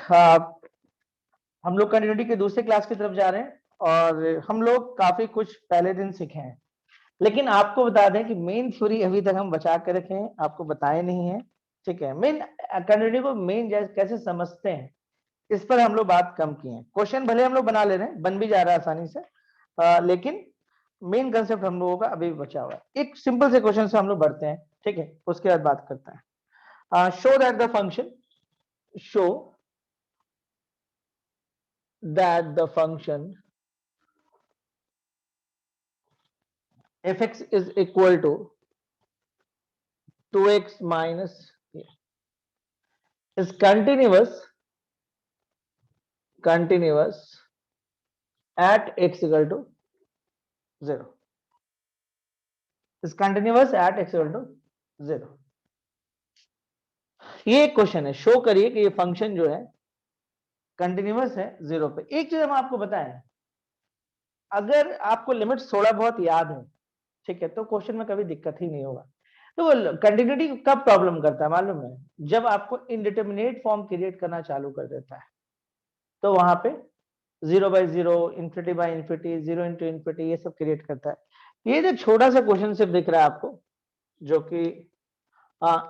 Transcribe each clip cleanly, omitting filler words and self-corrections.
हम लोग कंटिन्यूटी के दूसरे क्लास की तरफ जा रहे हैं और हम लोग काफी कुछ पहले दिन सीखे हैं, लेकिन आपको बता दें कि मेन थ्योरी अभी तक हम बचा के रखे हैं, आपको बताए नहीं है। ठीक है, मेन कंटिन्यूटी को मेन कैसे समझते हैं इस पर हम लोग बात कम की है। क्वेश्चन भले हम लोग बना ले रहे हैं, बन भी जा रहा है आसानी से, लेकिन मेन कंसेप्ट हम लोगों का अभी भी बचा हुआ है। एक सिंपल से क्वेश्चन से हम लोग बढ़ते हैं, ठीक है, उसके बाद बात करते हैं। Show that the function show that the function fx is equal to 2x minus is continuous at x equal to 0, is continuous at x equal to 0। ये एक क्वेश्चन है, शो करिए कि ये फंक्शन जो है कंटिन्यूअस है 0 पे। एक चीज हम आपको बताएं, अगर आपको लिमिट्स थोड़ा बहुत याद है, ठीक है, तो क्वेश्चन में कभी दिक्कत ही नहीं होगा। तो कंटिन्यूटी कब प्रॉब्लम करता है मालूम है? जब आपको इनडिटरमिनेट फॉर्म क्रिएट करना चालू कर देता है, तो वहां पे 0/0, infinity by infinity, 0 into infinity, ये सब क्रिएट करता है। ये जो छोटा सा क्वेश्चन सिर्फ दिख रहा है आपको, जो कि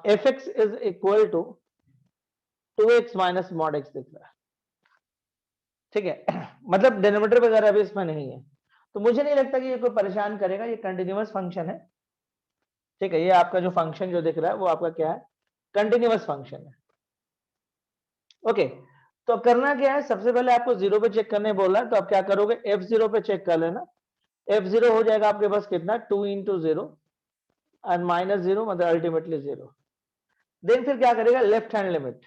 fx is equal to 2x minus mod x दिख रहा है, ठीक है। मतलब डिनोमिनेटर वगैरह भी इसमें नहीं है, तो मुझे नहीं लगता कि ये कोई परेशान करेगा। ये कंटिन्यूअस फंक्शन है, ठीक है। ये आपका जो फंक्शन जो दिख रहा है वो आपका क्या है? कंटिन्यूअस फंक्शन है। ओके, तो करना क्या है, सबसे पहले आपको 0 पे चेक करने बोला है, तो आप क्या करोगे, f0 पे चेक कर लेना। f0 हो जाएगा आपके पास कितना, 2 इंटू 0 एंड माइनस 0, मतलब अल्टीमेटली 0। देन फिर क्या करेगा, लेफ्ट हैंड लिमिट।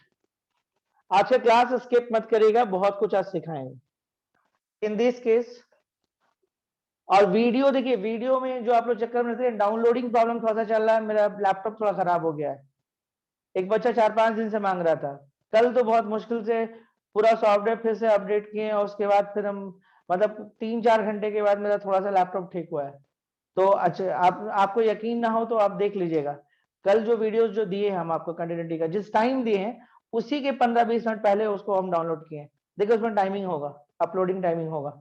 आज का क्लास स्किप मत करेगा, बहुत कुछ आज सिखाएंगे इन दिस केस। और वीडियो देखिए, वीडियो में जो आप लोग चक्कर में रहते हैं, डाउनलोडिंग प्रॉब्लम थोड़ा सा चल रहा है, मेरा लैपटॉप थोड़ा खराब हो गया है। एक बच्चा 4-5 दिन से मांग रहा था, कल तो बहुत मुश्किल से पूरा सॉफ्टवेयर फिर से अपडेट किए और उसके बाद फिर हम, मतलब 3-4 घंटे के बाद मेरा थोड़ा सा लैपटॉप ठीक हुआ है। तो अच्छा, आपको यकीन ना हो तो आप देख लीजिएगा, कल जो वीडियोस जो दिए हैं हम आपको कंटिन्यूटी का, जिस टाइम दिए हैं उसी के 15-20 मिनट पहले उसको हम डाउनलोड किए हैं। देखिए उसमें टाइमिंग होगा, अपलोडिंग टाइमिंग होगा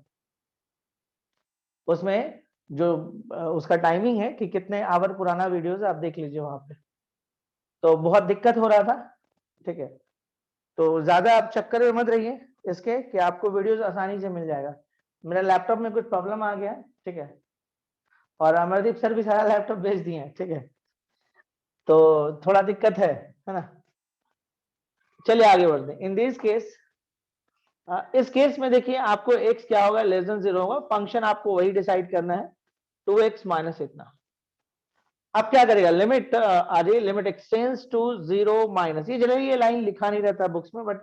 उसमें, जो उसका टाइमिंग है कि कितने आवर पुराना वीडियोस आप देख लीजिए वहां पे। तो बहुत दिक्कत हो रहा था, ठीक है। तो ज्यादा आप चक्कर में मत रहिए इसके, कि आपको वीडियोस आसानी से मिल जाएगा। मेरा लैपटॉप में कुछ प्रॉब्लम आ गया है, ठीक है, और अमरदीप सर भी सारा लैपटॉप भेज दिए हैं, ठीक है, तो थोड़ा दिक्कत है ना। चलिए आगे बढ़ते हैं। इन दिस केस, इस केस में देखिए आपको x क्या होगा, लेस देन 0 होगा। फंक्शन आपको वही डिसाइड करना है, 2x माइनस इतना। अब क्या करेगा, लिमिट आ जाइए, लिमिट एक्सटेंड्स टू 0 माइनस। ये जनरली ये लाइन लिखा नहीं रहता बुक्स में, बट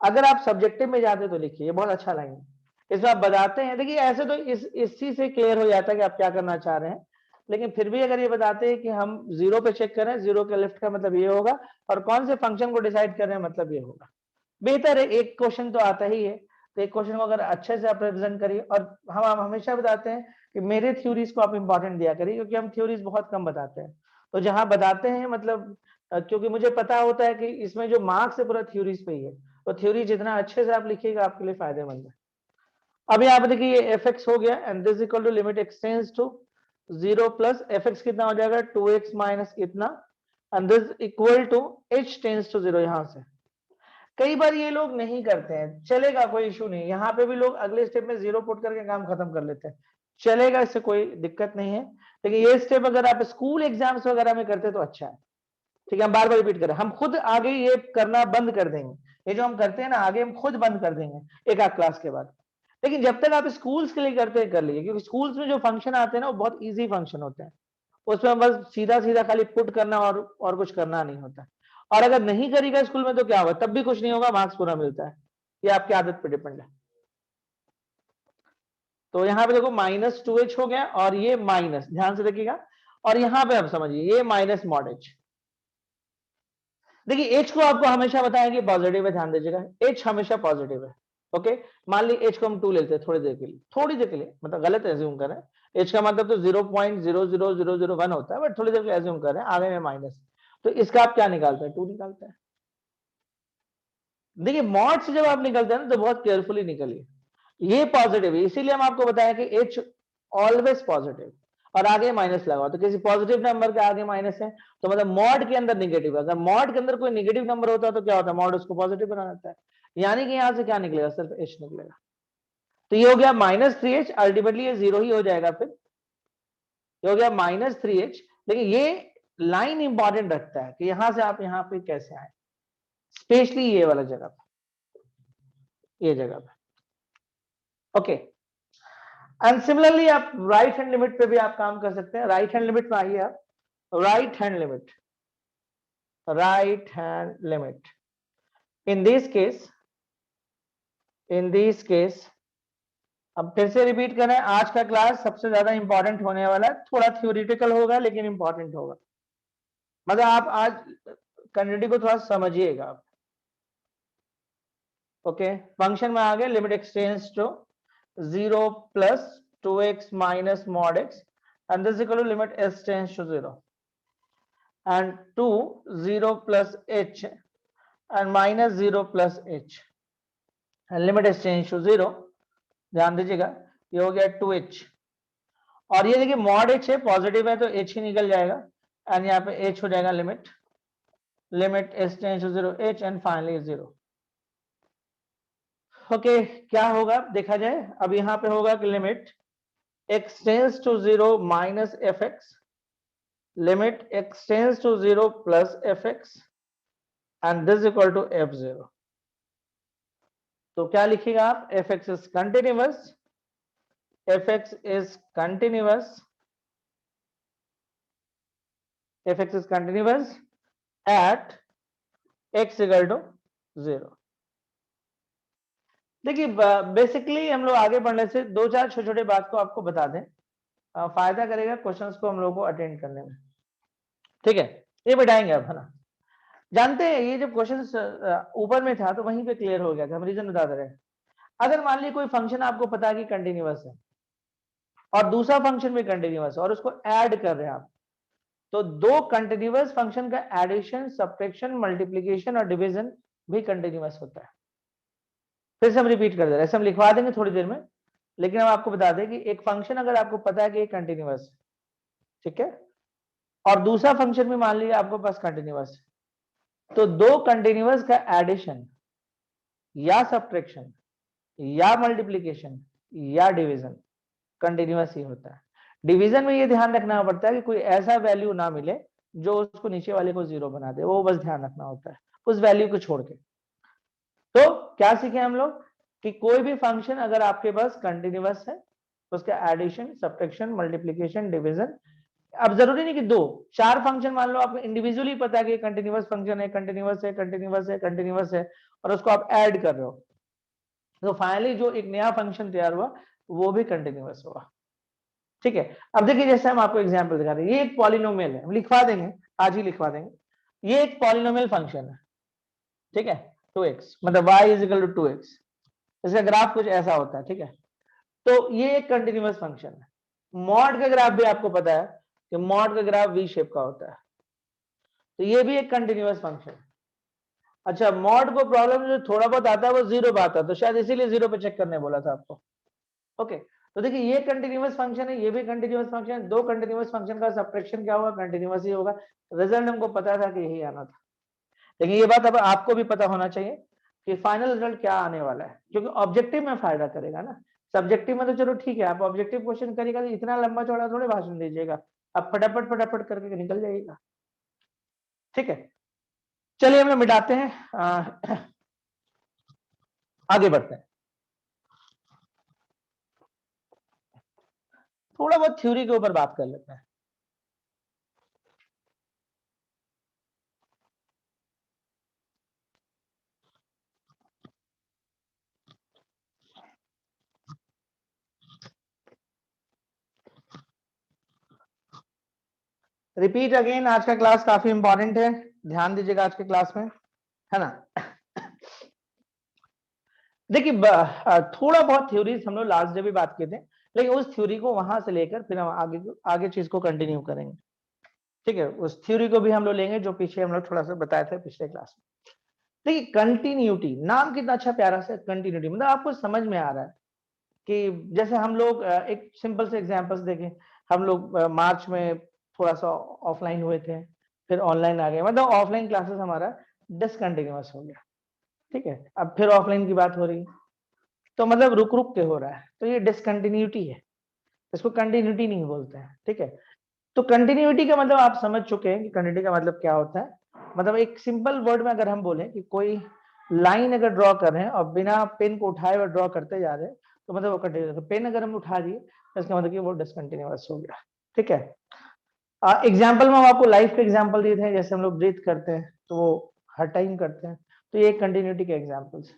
अगर आप सब्जेक्टिव में जाते तो लिखिए, ये बहुत अच्छा लाइन है। इसमें आप बताते हैं, देखिए ऐसे तो इस चीज से क्लियर हो जाता है कि आप क्या करना चाह रहे हैं, लेकिन फिर भी अगर ये बताते हैं कि हम 0 पे चेक कर रहे हैं, 0 के लेफ्ट का मतलब ये होगा, और कौन से फंक्शन को डिसाइड कर रहे हैं मतलब ये होगा। बेहतर है, एक क्वेश्चन तो आता ही है, तो एक क्वेश्चन को अगर अच्छे से आप रिप्रेजेंट करिए। और हम हमेशा बताते हैं कि मेरे थ्योरीज को आप इंपॉर्टेंट दिया करिए, क्योंकि हम थ्योरीज बहुत कम बताते हैं। तो जहां बताते हैं मतलब, क्योंकि मुझे पता होता है कि इसमें जो मार्क्स है पूरा थ्योरीज पे ही है, तो थ्योरी जितना अच्छे से आप लिखिएगा आपके लिए फायदेमंद है। अब यहाँ पे देखिए ये fx हो गया, and this equal to limit x tends to 0 plus fx कितना हो जाएगा, 2x माइनस इतना, and this equal to h tends to 0। यहां से कई बार ये लोग नहीं करते हैं, चलेगा, कोई इशू नहीं। यहाँ पे भी लोग अगले स्टेप में 0 पुट करके काम खत्म कर लेते हैं, चलेगा, इससे कोई दिक्कत नहीं है। लेकिन ये स्टेप अगर आप स्कूल एग्जाम्स वगैरह में करते तो अच्छा है, ठीक है। हम बार बार रिपीट करें, हम खुद आगे ये करना बंद कर देंगे, ये जो हम करते हैं ना आगे हम खुद बंद कर देंगे एक आध क्लास के बाद। लेकिन जब तक आप स्कूल्स के लिए करते हैं कर लीजिए, क्योंकि स्कूल्स में जो फंक्शन आते हैं ना वो बहुत इजी फंक्शन होते हैं, उसमें बस सीधा सीधा खाली पुट करना और कुछ करना नहीं होता। और अगर नहीं करेगा स्कूल में तो क्या होगा, तब भी कुछ नहीं होगा, मार्क्स पूरा मिलता है। ये आपकी आदत पर डिपेंड है। तो यहाँ पे देखो -2h हो गया, और ये माइनस, ध्यान से देखिएगा, और यहाँ पे आप समझिए ये माइनस मॉड h। देखिए h को आपको हमेशा बताएंगे पॉजिटिव है, ध्यान दीजिएगा, h हमेशा पॉजिटिव है। ओके, मान ली h को हम 2 लेते हैं थोड़ी देर के लिए, थोड़ी देर के लिए, मतलब गलत एज्यूम करें, h का मतलब तो 0.00001 होता है, बट थोड़ी देर के लिए एज्यूम करें, आगे में माइनस, तो इसका आप क्या निकालते हैं, 2 निकालते हैं। देखिए मॉड से जब आप निकलते हैं ना तो बहुत केयरफुली निकलिए, ये पॉजिटिव है इसीलिए हम आपको बताया कि H ऑलवेज पॉजिटिव और आगे माइनस लगा, तो किसी पॉजिटिव नंबर के आगे माइनस है तो मतलब मॉड के अंदर निगेटिव है। अगर मॉड के अंदर कोई निगेटिव नंबर होता है तो क्या होता है, मॉड उसको पॉजिटिव बना देता है, यानी कि यहां से क्या निकलेगा, सिर्फ H निकलेगा। तो ये हो गया -3H, अल्टीमेटली ये 0 ही हो जाएगा, फिर ये हो गया -3H। लेकिन ये लाइन इंपॉर्टेंट रखता है कि यहां से आप यहां पे कैसे आए, स्पेशली ये वाला जगह पे, ये जगह पे। ओके, एंड सिमिलरली आप राइट हैंड लिमिट पे भी आप काम कर सकते हैं। राइट हैंड लिमिट में आइए आप, right hand limit, right hand limit in this case, in this case अब फिर से रिपीट करें, आज का क्लास सबसे ज्यादा इंपॉर्टेंट होने वाला है, थोड़ा थ्योरेटिकल होगा लेकिन इंपॉर्टेंट होगा, मतलब आप आज कंटिन्यूटी को थोड़ा समझिएगा आप। ओके, फंक्शन में आ गए, limit x tends to 0 plus 2x minus mod x and this is equal to limit s tends to 0 and 2 0 plus h and minus 0 plus h and limit s tends to 0, ध्यान दीजिएगा ये हो गया 2h और ये देखिए mod h है, positive है तो h ही निकल जाएगा एंड यहाँ पे h हो जाएगा limit, limit s tends to 0 h and finally 0। Okay, क्या होगा देखा जाए, अब यहाँ पे होगा कि limit x tends to 0 minus fx, limit x tends to 0 plus fx and this is equal to f0। तो क्या लिखिएगा आप, fx is continuous, fx is continuous, fx is continuous at x equal to 0। देखिए basically हम लोग आगे बढ़ने से दो चार छोटे छोटे बात को आपको बता दें, फायदा करेगा क्वेश्चंस को हम लोग को अटेंड करने में, ठीक है। ये बताएंगे आप, है ना। जानते हैं ये जब क्वेश्चन ऊपर में था तो वहीं पे क्लियर हो गया था, हम रीजन बता दे रहे हैं। अगर मान लीजिए कोई फंक्शन आपको पता है कि कंटिन्यूअस है और दूसरा फंक्शन भी कंटिन्यूअस है और उसको ऐड कर रहे हैं आप, तो दो कंटिन्यूअस फंक्शन का एडिशन, सब्ट्रैक्शन, मल्टीप्लिकेशन और डिवीजन भी कंटिन्यूअस होता है। फिर से हम रिपीट कर दे रहे हैं, ऐसे हम लिखवा देंगे थोड़ी देर में, लेकिन हम आपको बता दें कि एक फंक्शन अगर आपको पता है कि कंटिन्यूअस है, ठीक है, और दूसरा फंक्शन भी मान लीजिए आपको पास कंटिन्यूअस है, तो दो कंटिन्यूअस का एडिशन या सब्ट्रैक्शन या मल्टीप्लिकेशन या डिवीजन कंटिन्यूअस ही होता है। डिवीजन में ये ध्यान रखना पड़ता है कि कोई ऐसा वैल्यू ना मिले जो उसको नीचे वाले को 0 बना दे, वो बस ध्यान रखना होता है उस वैल्यू को छोड़ के। तो क्या सीखे हम लोग कि कोई भी फंक्शन अगर आपके पास कंटिन्यूअस है, उसका एडिशन, सब्ट्रैक्शन, मल्टीप्लिकेशन, डिवीजन, अब जरूरी नहीं कि दो चार फंक्शन मान लो आपको इंडिविजुअली पता है कि कंटिन्यूअस फंक्शन है, कंटिन्यूअस है, कंटिन्यूअस है, कंटिन्यूअस है, और उसको आप ऐड कर रहे हो, तो फाइनली जो एक नया फंक्शन तैयार हुआ वो भी कंटिन्यूअस होगा, ठीक है। अब देखिए जैसे हम आपको एग्जांपल दिखा रहे हैं, ये एक पॉलिनोमियल है, हम लिखवा देंगे, आज ही लिखवा देंगे, ये एक पॉलिनोमियल फंक्शन है, ठीक है, 2x मतलब y is equal to 2x, इसका ग्राफ कुछ ऐसा होता है, ठीक है। तो ये एक कंटिन्यूअस फंक्शन है। मॉड का ग्राफ भी आपको पता है कि मॉड का ग्राफ वी शेप का होता है, तो ये भी एक कंटिन्यूअस फंक्शन है। अच्छा, मॉड को प्रॉब्लम जो थोड़ा बहुत आता है वो 0 पे आता है, तो शायद इसीलिए 0 पे चेक करने बोला था आपको। ओके, तो देखिए ये कंटिन्यूअस फंक्शन है, ये भी कंटिन्यूअस फंक्शन है, दो कंटिन्यूअस फंक्शन का सब्ट्रैक्शन क्या होगा, कंटिन्यूअस ही होगा। रिजल्ट हमको पता था कि यही आना था, लेकिन ये बात अब आपको भी पता होना चाहिए कि फाइनल रिजल्ट क्या आने वाला है, क्योंकि ऑब्जेक्टिव में फायदा करेगा ना। सब्जेक्टिव में तो चलो ठीक है, आप ऑब्जेक्टिव क्वेश्चन करेगा तो इतना लंबा चौड़ा थोड़े भाषण दीजिएगा, आप फटाफट फटाफट करके निकल जाइएगा, ठीक है। चलिए हम लोग मिटाते हैं, आगे बढ़ते हैं, थोड़ा बहुत थ्योरी के ऊपर बात कर लेते हैं। रिपीट अगेन, आज का क्लास काफी इंपॉर्टेंट है, ध्यान दीजिएगा आज के क्लास में, है ना। देखिए थोड़ा बहुत थ्योरीज हम लोग लास्ट डे भी बात किए थे, लेकिन उस थ्योरी को वहां से लेकर फिर हम आगे चीज को कंटिन्यू करेंगे, ठीक है। उस थ्योरी को भी हम लोग लेंगे जो पीछे हम लोग थोड़ा सा बताए थे पिछले क्लास में। देखिए कंटिन्यूटी, नाम कितना अच्छा प्यारा सा, कंटिन्यूटी मतलब आपको समझ में आ रहा है कि जैसे हम लोग एक सिंपल से एग्जांपल्स देखें, हम लोग मार्च में थोड़ा सा ऑफलाइन हुए थे, फिर ऑनलाइन आ गए, मतलब ऑफलाइन क्लासेस हमारा डिसकंटिन्यूअस हो गया, ठीक है, अब फिर ऑफलाइन की बात हो रही है, तो मतलब रुक रुक के हो रहा है, तो ये डिसकंटिन्यूटी है, इसको कंटिन्यूटी नहीं बोलते हैं, ठीक है। तो कंटिन्यूटी का मतलब आप समझ चुके हैं कि कंटिन्यूटी का मतलब क्या होता है। मतलब एक सिंपल वर्ड में अगर हम बोलें कि कोई लाइन अगर ड्रॉ कर रहे हैं और बिना पेन को उठाए हुए ड्रॉ करते जा रहे हैं, तो मतलब वो कंटिन्यूस। तो पेन अगर हम उठा दिए तो इसका मतलब कि वो डिसकंटिन्यूअस हो गया, ठीक है। एग्जाम्पल में हम आपको लाइफ के एग्जाम्पल दिए थे, जैसे हम लोग ब्रीथ करते हैं तो वो हर टाइम करते हैं, तो ये कंटिन्यूटी के एग्जाम्पल्स।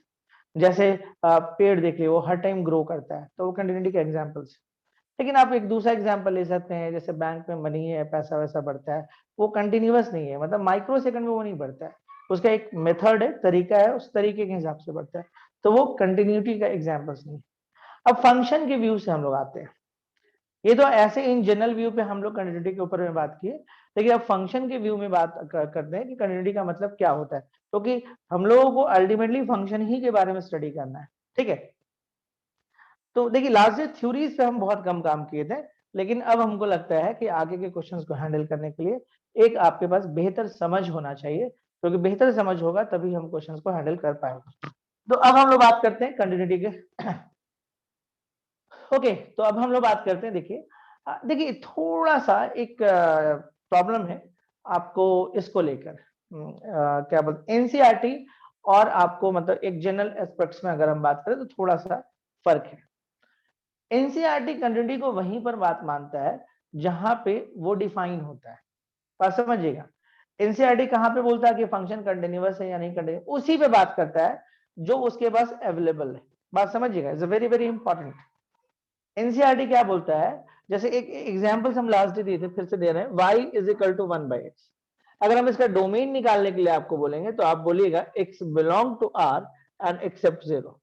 जैसे पेड़ देखिए वो हर टाइम ग्रो करता है, तो वो कंटिन्यूटी के एग्जाम्पल्स। लेकिन आप एक दूसरा एग्जाम्पल ले सकते हैं, जैसे बैंक में मनी है, पैसा वैसा बढ़ता है, वो कंटिन्यूअस नहीं है, मतलब माइक्रो सेकंड में वो नहीं बढ़ता है, उसका एक मेथड है, तरीका है, उस तरीके के हिसाब से बढ़ता है, तो वो कंटिन्यूटी का एग्जाम्पल्स नहीं। अब फंक्शन के व्यू से हम लोग आते हैं, ये तो ऐसे इन जनरल व्यू पे हम लोग कंटिन्यूटी के ऊपर में बात किए, लेकिन अब फंक्शन के व्यू में बात करते हैं कि कंटिन्यूटी का मतलब क्या होता है, क्योंकि हम लोगों को अल्टीमेटली फंक्शन ही के बारे में स्टडी करना है, ठीक है। तो देखिए लास्ट ईयर थ्योरीज पे हम बहुत कम काम किए थे, लेकिन अब हमको लगता है कि आगे के क्वेश्चंस को हैंडल करने के लिए एक आपके पास बेहतर समझ होना चाहिए, क्योंकि बेहतर समझ होगा तभी हम क्वेश्चंस को हैंडल कर पाएंगे। तो अब हम लोग बात करते हैं कंटिन्यूटी के। ओके, तो अब हम लोग बात करते हैं, देखिए देखिए थोड़ा सा एक प्रॉब्लम है आपको इसको लेकर, क्या बोलते हैं, एनसीईआरटी और आपको मतलब एक जनरल एस्पेक्ट्स में अगर हम बात करें तो थोड़ा सा फर्क है। एनसीईआरटी कंटिन्यूटी को वहीं पर बात मानता है जहां पे वो डिफाइन होता है, बात समझिएगा। एनसीईआरटी कहां पे बोलता है कि फंक्शन कंटिन्यूअस है या नहीं कंटिन्यूअस, उसी पे बात करता है जो उसके पास अवेलेबल है, बात समझिएगा, it's very very important. NCERT क्या बोलता है, जैसे एक एग्जांपल्स हम लास्ट दिए थे, फिर से दे रहे हैं, y is equal to 1/x। अगर हम इसका डोमेन निकालने के लिए आपको बोलेंगे तो आप बोलिएगा x belong to r and except 0।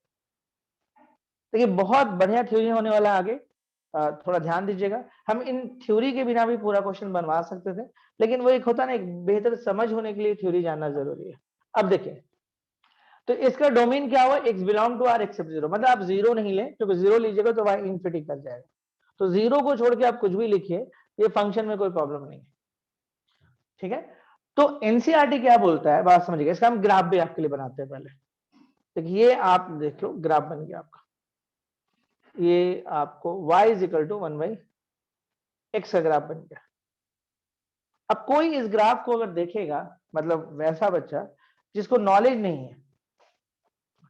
देखिए बहुत बढ़िया थ्योरी होने वाला है आगे, थोड़ा ध्यान दीजिएगा। हम इन थ्योरी के बिना भी पूरा क्वेश्चन बनवा सकते थे, लेकिन वो एक होता ना, एक बेहतर समझ होने के लिए थ्योरी जानना जरूरी है। अब देखिए, तो इसका डोमेन क्या हुआ, x belong to R except 0, मतलब आप जीरो नहीं लें, क्योंकि जीरो लीजिएगा तो y इन्फिनिटी कर जाएगा, तो जीरो को छोड़ के आप कुछ भी लिखिए, ये फंक्शन में कोई प्रॉब्लम नहीं है, ठीक है। तो एनसीईआरटी क्या बोलता है, बात समझिएगा, इसका हम ग्राफ भी आपके लिए बनाते हैं पहले। देखिए ये आप देखो ग्राफ बन गया आपका, ये आपको y is equal to 1/x का ग्राफ बन गया। अब कोई इस ग्राफ को अगर देखेगा, मतलब वैसा बच्चा जिसको नॉलेज नहीं है,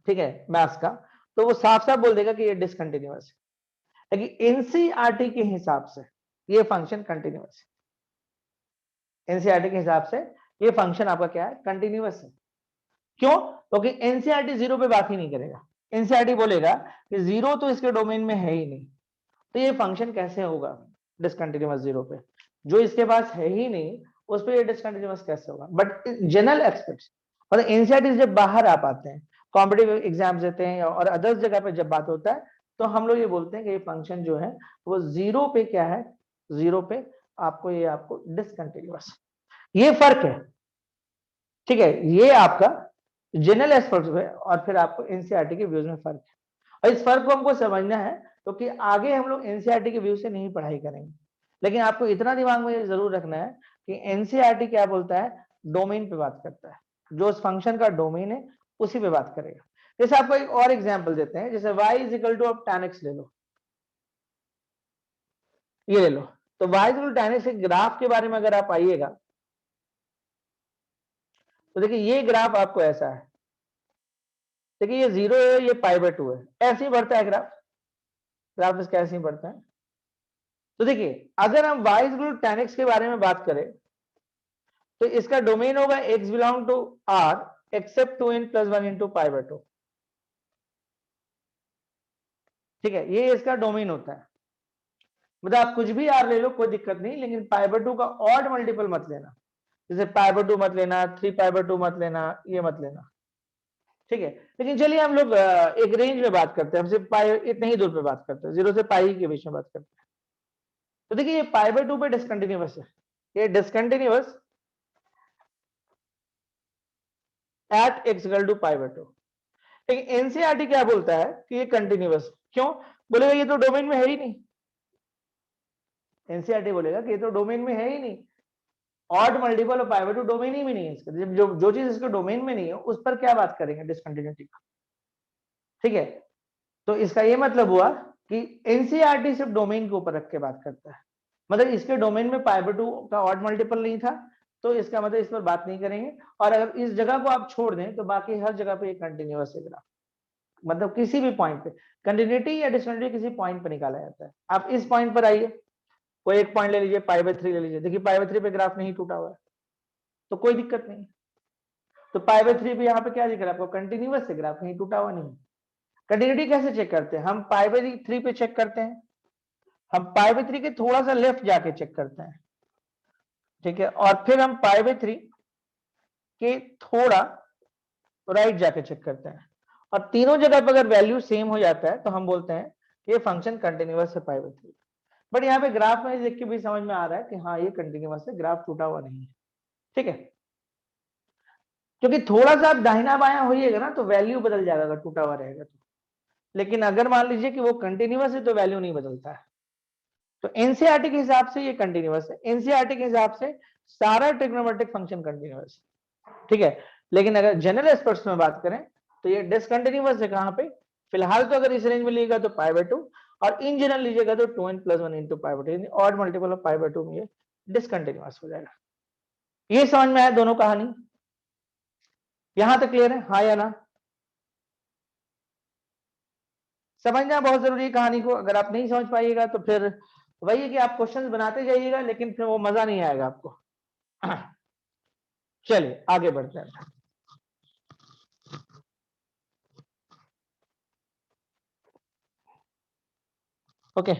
ठीक है, मैथ्स का, तो वो साफ साफ बोल देगा कि ये डिसकंटिन्यूअस है। लेकिन एनसीईआरटी के हिसाब से ये फंक्शन कंटिन्यूअस है, एनसीईआरटी के हिसाब से ये फंक्शन आपका क्या है, कंटिन्यूअस है। क्यों? क्योंकि एनसीईआरटी जीरो पे बात ही नहीं करेगा, एनसीईआरटी बोलेगा कि जीरो तो इसके डोमेन में है ही नहीं, तो ये फंक्शन कैसे होगा डिसकंटिन्यूअस जीरो पे, जो इसके पास है ही नहीं उस पर ये डिसकंटिन्यूअस कैसे होगा। बट जनरल एक्सपेक्ट्स, मतलब एनसीईआरटी जब बाहर आ पाते हैं, कॉम्पिटिटिव एग्जाम्स देते हैं और अदर्स जगह पे जब बात होता है, तो हम लोग ये बोलते हैं कि ये फंक्शन जो है वो जीरो पे क्या है, जीरो पे आपको ये आपको डिसकंटिन्यूअस, ये फर्क है, ठीक है। ये आपका जनरल एस्पेक्ट्स में और फिर आपको एनसीईआरटी के व्यूज में फर्क है, और इस फर्क को हमको समझना है, क्योंकि तो आगे हम लोग एनसीईआरटी के व्यू से नहीं पढ़ाई करेंगे, लेकिन आपको इतना दिमाग में जरूर रखना है कि एनसीईआरटी क्या बोलता है, डोमेन पे बात करता है, जो उस फंक्शन का डोमेन है उसी पे बात करेगा। जैसे आपको एक और एग्जाम्पल देते हैं, जैसे y इज इक्वल टू आप tan x ले लो, ये ले लो, तो y is equal to tan x के ग्राफ के बारे में अगर आप आइएगा, तो देखिए ये ग्राफ आपको ऐसा है, देखिए ये 0 है, ये π/2 है, ऐसे ही बढ़ता है ग्राफ, ग्राफ इसका ऐसे ही बढ़ता है। तो देखिए अगर हम y is equal to tan x के बारे में बात करें, तो इसका डोमेन होगा x belong to r except 2n plus 1 into π/2, ठीक है, ये इसका डोमेन होता है। मतलब आप कुछ भी r ले लो कोई दिक्कत नहीं, लेकिन π/2 का ऑड मल्टीपल मत लेना, जैसे π/2 मत लेना, 3π/2 मत लेना, ये मत लेना, ठीक है। लेकिन चलिए हम लोग एक रेंज में बात करते हैं, हम सिर्फ पाई इतने ही दूर पे बात करते हैं, 0 से पाई के बीच में बात करते हैं। तो देखिए ये π/2 पे डिसकंटिन्यूअस है, ये discontinuous at x equal to pi by 2। लेकिन एनसीईआरटी क्या बोलता है कि ये कंटिन्यूअस। क्यों बोलेगा? ये तो डोमेन में है ही नहीं। एनसीईआरटी बोलेगा कि ये तो डोमेन में है ही नहीं। Odd multiple of pi by 2 domain ही में नहीं है इसका। जो चीज इसके डोमेन में नहीं है उस पर क्या बात करेंगे डिसकंटिन्यूटी का। ठीक है, तो इसका ये मतलब हुआ कि एनसीईआरटी सिर्फ डोमेन के ऊपर रख के बात करता है। मतलब इसके डोमेन में पाई बाय 2 का ऑड मल्टीपल नहीं था, तो इसका मतलब इस पर बात नहीं करेंगे। और अगर इस जगह को आप छोड़ दें तो बाकी हर जगह पे कंटिन्यूअस है ग्राफ। मतलब किसी भी पॉइंट पे कंटिन्यूटी या डिसकंटिन्यूटी किसी पॉइंट पे निकाला जाता है। आप इस पॉइंट पर आइए, कोई एक पॉइंट ले लीजिए, पाई बाय 3 ले लीजिए, देखिए पाई बाय 3 पे ग्राफ नहीं टूटा हुआ है, तो कोई दिक्कत नहीं। तो पाई बाय 3 पे यहाँ पे क्या दिख रहा है आपको? कंटिन्यूअस है ग्राफ, कहीं टूटा हुआ नहीं। कंटिन्यूटी कैसे चेक करते हैं? हम पाई बाय 3 पे चेक करते हैं, हम पाई बाय 3 के थोड़ा सा लेफ्ट जाके चेक करते हैं, ठीक है, और फिर हम पाई बाय 3 के थोड़ा राइट जाके चेक करते हैं, और तीनों जगह पर अगर वैल्यू सेम हो जाता है तो हम बोलते हैं ये फंक्शन कंटिन्यूअस है पाई बाय 3। बट यहाँ पे ग्राफ में देख के भी समझ में आ रहा है कि हाँ ये कंटिन्यूअस है, ग्राफ टूटा हुआ नहीं है। ठीक है, क्योंकि थोड़ा सा आप दाहिना बायां होइएगा ना तो वैल्यू बदल जाएगा अगर टूटा हुआ रहेगा तो। लेकिन अगर मान लीजिए कि वो कंटिन्यूअस है तो वैल्यू नहीं बदलता है। तो एनसीईआरटी के हिसाब से ये कंटिन्यूअस है, एनसीईआरटी के हिसाब से सारा ट्रिग्नोमेट्रिक फंक्शन कंटिन्यूअस है। ठीक है, लेकिन अगर जनरल एस्पेक्ट्स में बात करें तो ये डिसकंटिन्यूअस है। कहां पे? फिलहाल तो अगर इस रेंज में लीजिएगा तो पाई बाय 2, और इन जनरल लीजिएगा तो 2n+1 into pi by 2, odd multiple of pi by 2 में ये डिसकंटिन्यूअस हो जाएगा। ये समझ में आया दोनों कहानी? यहां तक क्लियर है, हाँ या ना? समझना बहुत जरूरी है कहानी को। अगर आप नहीं समझ पाइएगा तो फिर वही है कि आप क्वेश्चंस बनाते जाइएगा, लेकिन फिर वो मजा नहीं आएगा आपको। चलिए आगे बढ़ते हैं। ओके,